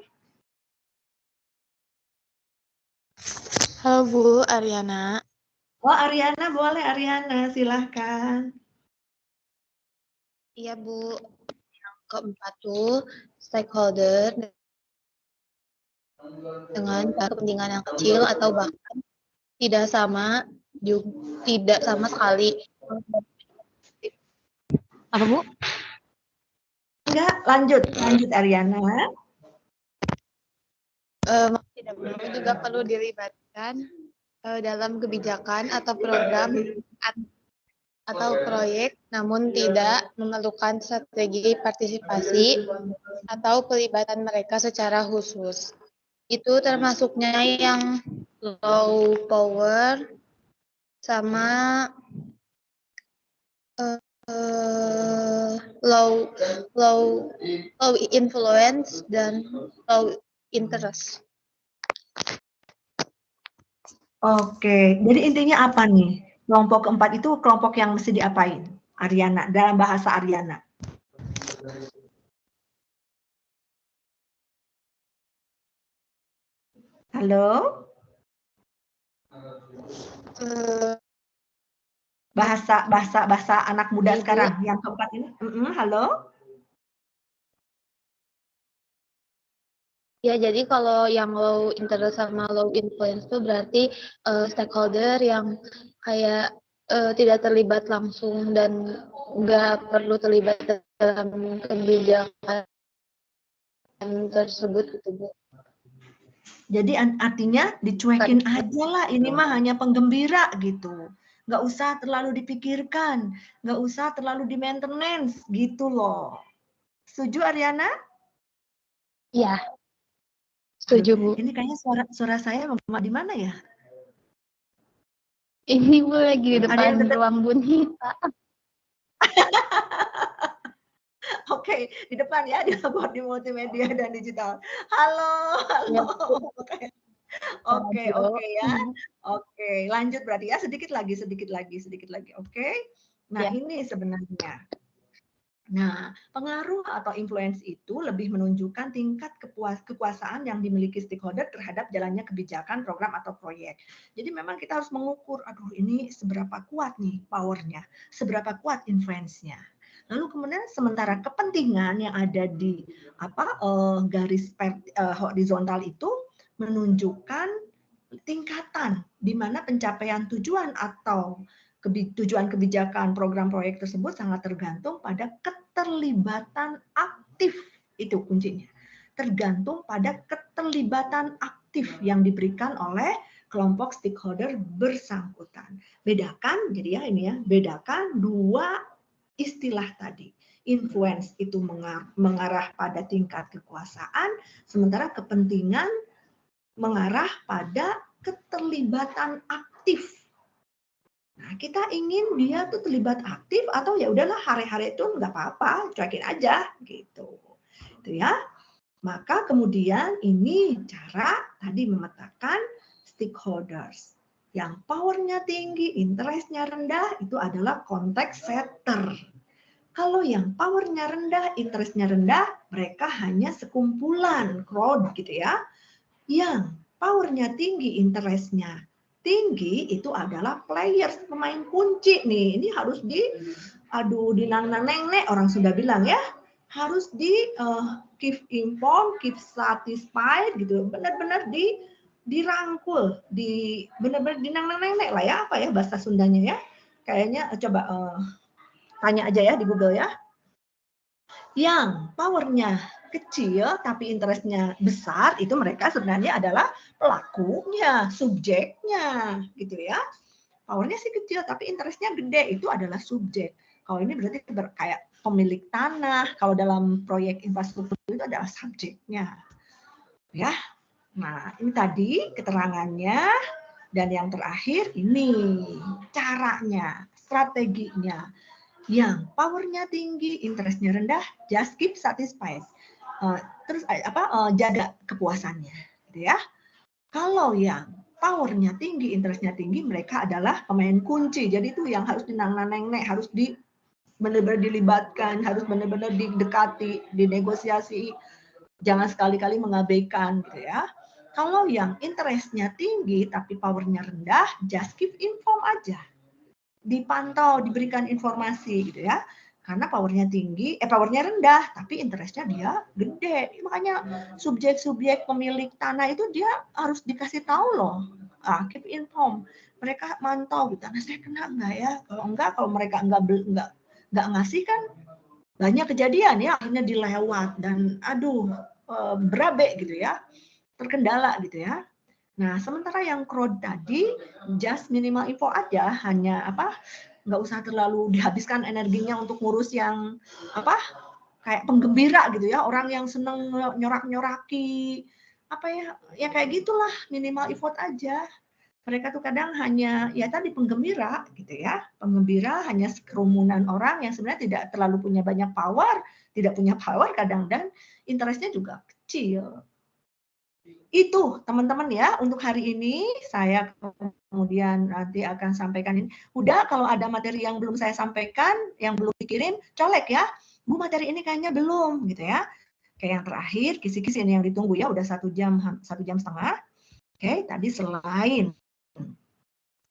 Halo Bu, Ariana. Oh, Ariana, boleh Ariana, silahkan. Iya Bu, yang keempat tuh stakeholder dengan kepentingan yang kecil atau bahkan tidak sama sekali. Apa Bu? Enggak, lanjut Ariana. Tidak juga perlu dilibatkan dalam kebijakan atau program atau proyek, namun tidak memerlukan strategi partisipasi atau pelibatan mereka secara khusus. Itu termasuknya yang low power sama low influence dan low interest. Oke, jadi intinya apa nih? Kelompok keempat itu kelompok yang mesti diapain? Ariana, dalam bahasa Ariana. Halo? Bahasa anak muda sekarang yang keempat ini. Halo? Ya, jadi kalau yang low interest sama low influence itu berarti stakeholder yang kayak tidak terlibat langsung dan nggak perlu terlibat dalam kebijakan tersebut gitu Bu. Jadi artinya dicuekin aja lah, ini mah hanya penggembira gitu. Nggak usah terlalu dipikirkan, nggak usah terlalu di maintenance gitu loh. Setuju Ariana? Iya. Setuju Bu. Ini kayaknya suara saya di mana ya? Ini Bu lagi di depan ruang Bu Nita. Oke, di depan ya, di multimedia dan digital. Halo. Oke ya. Oke, lanjut berarti ya, sedikit lagi. Oke. Nah, ini sebenarnya. Nah, pengaruh atau influence itu lebih menunjukkan tingkat kekuasaan yang dimiliki stakeholder terhadap jalannya kebijakan, program, atau proyek. Jadi memang kita harus mengukur, aduh ini seberapa kuat nih powernya, seberapa kuat influence-nya. Lalu kemudian sementara kepentingan yang ada di garis horizontal itu menunjukkan tingkatan di mana pencapaian tujuan atau tujuan kebijakan program proyek tersebut sangat tergantung pada keterlibatan aktif, itu kuncinya. Tergantung pada keterlibatan aktif yang diberikan oleh kelompok stakeholder bersangkutan. Bedakan, jadi ya ini ya, bedakan dua istilah tadi. Influence itu mengarah pada tingkat kekuasaan, sementara kepentingan mengarah pada keterlibatan aktif. Nah, kita ingin dia tuh terlibat aktif atau ya udahlah hari-hari itu nggak apa-apa, cuekin aja gitu. Itu ya. Maka kemudian ini cara tadi memetakan stakeholders. Yang powernya tinggi, interestnya rendah, itu adalah konteks setter. Kalau yang powernya rendah, interestnya rendah, mereka hanya sekumpulan, crowd gitu ya. Yang powernya tinggi, interestnya tinggi, itu adalah players, pemain kunci nih. Ini harus dinang-neng-neng, orang sudah bilang ya. Harus keep informed, keep satisfied gitu, benar-benar dirangkul, benar-benar dinang-neng-neng lah ya, apa ya bahasa Sundanya ya, kayaknya coba tanya aja ya di Google ya. Yang powernya kecil tapi interestnya besar, itu mereka sebenarnya adalah pelakunya, subjeknya gitu ya. Powernya sih kecil tapi interestnya gede, itu adalah subjek. Kalau ini berarti kayak pemilik tanah, kalau dalam proyek infrastruktur itu adalah subjeknya. Ya. Nah, ini tadi keterangannya, dan yang terakhir ini caranya, strateginya. Yang powernya tinggi, interestnya rendah, just keep satisfied. Terus jaga kepuasannya, gitu ya. Kalau yang powernya tinggi, interestnya tinggi, mereka adalah pemain kunci. Jadi itu yang harus dinang-neng-neng, harus benar-benar dilibatkan, harus benar-benar didekati, dinegosiasi. Jangan sekali-kali mengabaikan, gitu ya. Kalau yang interestnya tinggi tapi powernya rendah, just keep inform aja. Dipantau, diberikan informasi, gitu ya. Karena powernya tinggi, powernya rendah, tapi interestnya dia gede. Makanya subjek-subjek pemilik tanah itu dia harus dikasih tahu loh. Keep inform. Mereka mantau, gitu. Nah, saya kena enggak ya? Kalau enggak, kalau mereka enggak ngasih kan banyak kejadian ya, akhirnya dilewat dan berabe gitu ya, terkendala gitu ya. Nah, sementara yang crowd tadi just minimal info aja, hanya nggak usah terlalu dihabiskan energinya untuk ngurus yang kayak penggembira gitu ya, orang yang seneng nyorak-nyoraki ya kayak gitulah, minimal effort aja. Mereka tuh kadang hanya ya tadi penggembira gitu ya, penggembira hanya sekerumunan orang yang sebenarnya tidak terlalu punya banyak power, tidak punya power kadang, dan interestnya juga kecil. Itu teman-teman ya untuk hari ini, saya kemudian nanti akan sampaikan ini. Udah, kalau ada materi yang belum saya sampaikan, yang belum dikirim, colek ya. Bu, materi ini kayaknya belum gitu ya. Kayak yang terakhir, kisi-kisi ini yang ditunggu ya, udah 1 jam setengah. Oke, tadi selain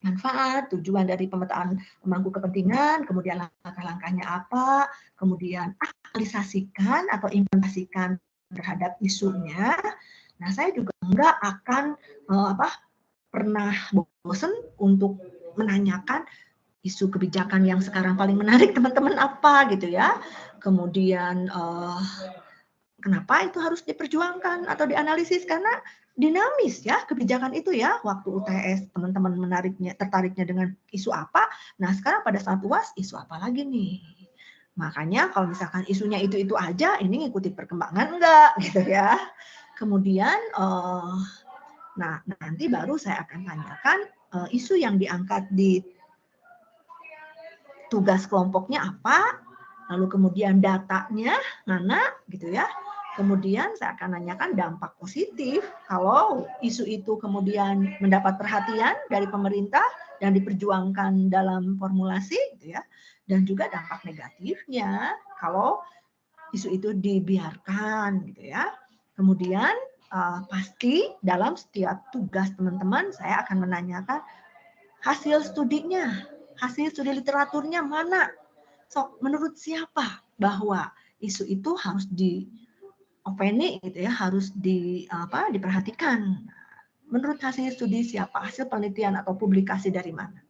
manfaat, tujuan dari pemetaan pemangku kepentingan, kemudian langkah-langkahnya apa, kemudian aktualisasikan atau implementasikan terhadap isunya. Nah, saya juga enggak akan pernah bosan untuk menanyakan isu kebijakan yang sekarang paling menarik teman-teman apa gitu ya. Kemudian kenapa itu harus diperjuangkan atau dianalisis, karena dinamis ya kebijakan itu ya. Waktu UTS teman-teman tertariknya dengan isu apa, nah sekarang pada saat UAS isu apa lagi nih. Makanya kalau misalkan isunya itu aja, ini ngikuti perkembangan enggak gitu ya. Kemudian nah nanti baru saya akan tanyakan isu yang diangkat di tugas kelompoknya apa, lalu kemudian datanya mana gitu ya. Kemudian saya akan nanyakan dampak positif kalau isu itu kemudian mendapat perhatian dari pemerintah dan diperjuangkan dalam formulasi gitu ya. Dan juga dampak negatifnya kalau isu itu dibiarkan gitu ya. Kemudian pasti dalam setiap tugas teman-teman saya akan menanyakan hasil studinya, hasil studi literaturnya mana. Menurut siapa bahwa isu itu harus diopeni gitu ya, harus diperhatikan. Menurut hasil studi siapa, hasil penelitian atau publikasi dari mana.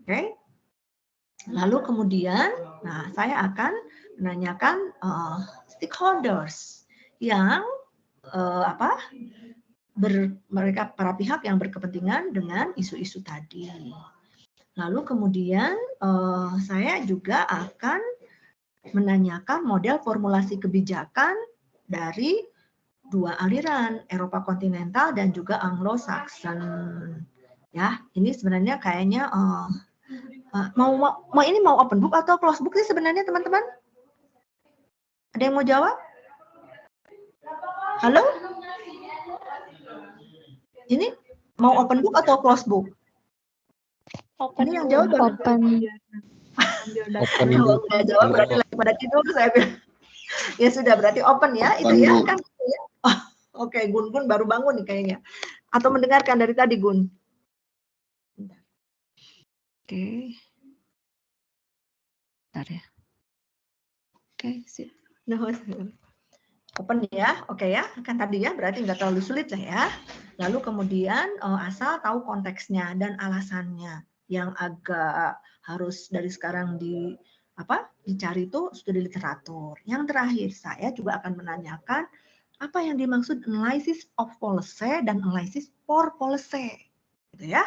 Oke. Lalu kemudian, nah saya akan menanyakan stakeholders yang mereka para pihak yang berkepentingan dengan isu-isu tadi. Lalu kemudian saya juga akan menanyakan model formulasi kebijakan dari dua aliran, Eropa kontinental dan juga Anglo-Saxon. Ya, ini sebenarnya kayaknya mau open book atau close book sih sebenarnya teman-teman? Ada yang mau jawab? Halo? Ini mau open book atau close book? Open. Ini yang jawab Open. Kalau nggak jawab berarti lagi pada tidur saya bilang. Ya sudah berarti open ya itu ya kan ya. Oh, oke, Gun baru bangun nih kayaknya. Atau mendengarkan dari tadi Gun. Oke. Bentar ya. Oke, sip. No, open ya, oke ya, kan tadi ya, berarti nggak terlalu sulit lah ya. Lalu kemudian asal tahu konteksnya dan alasannya yang agak harus dari sekarang dicari itu sudah di literatur. Yang terakhir saya juga akan menanyakan apa yang dimaksud analysis of policy dan analysis for policy, gitu ya.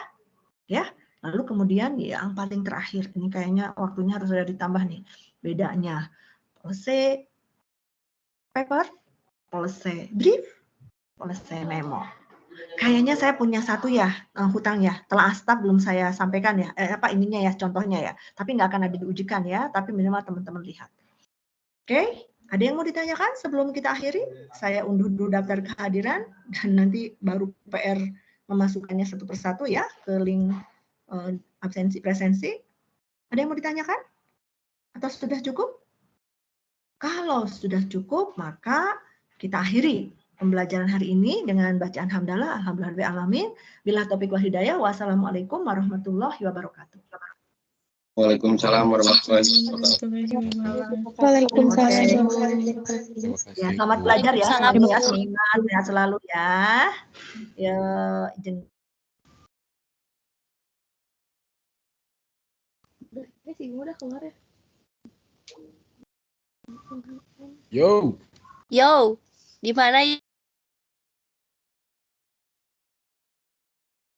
Ya, lalu kemudian yang paling terakhir ini kayaknya waktunya harus sudah ditambah nih bedanya policy paper, policy brief, policy memo. Kayaknya saya punya satu ya hutang ya, telah staf belum saya sampaikan ya, ininya ya contohnya ya, tapi nggak akan ada diujikan ya, tapi minimal teman-teman lihat. Oke, ada yang mau ditanyakan sebelum kita akhiri? Saya unduh dulu daftar kehadiran dan nanti baru PR memasukkannya satu persatu ya ke link absensi presensi. Ada yang mau ditanyakan? Atau sudah cukup? Kalau sudah cukup, maka kita akhiri pembelajaran hari ini dengan bacaan hamdalah, alhamdulillah alamin. Bila taufiq wal hidayah, wassalamualaikum warahmatullahi wabarakatuh. Waalaikumsalam warahmatullahi wabarakatuh. Waalaikumsalam. Ya, selamat belajar ya semuanya ya, semangat ya selalu ya. Ya, izin. Udah keluar ya. Yo. Yo, di mana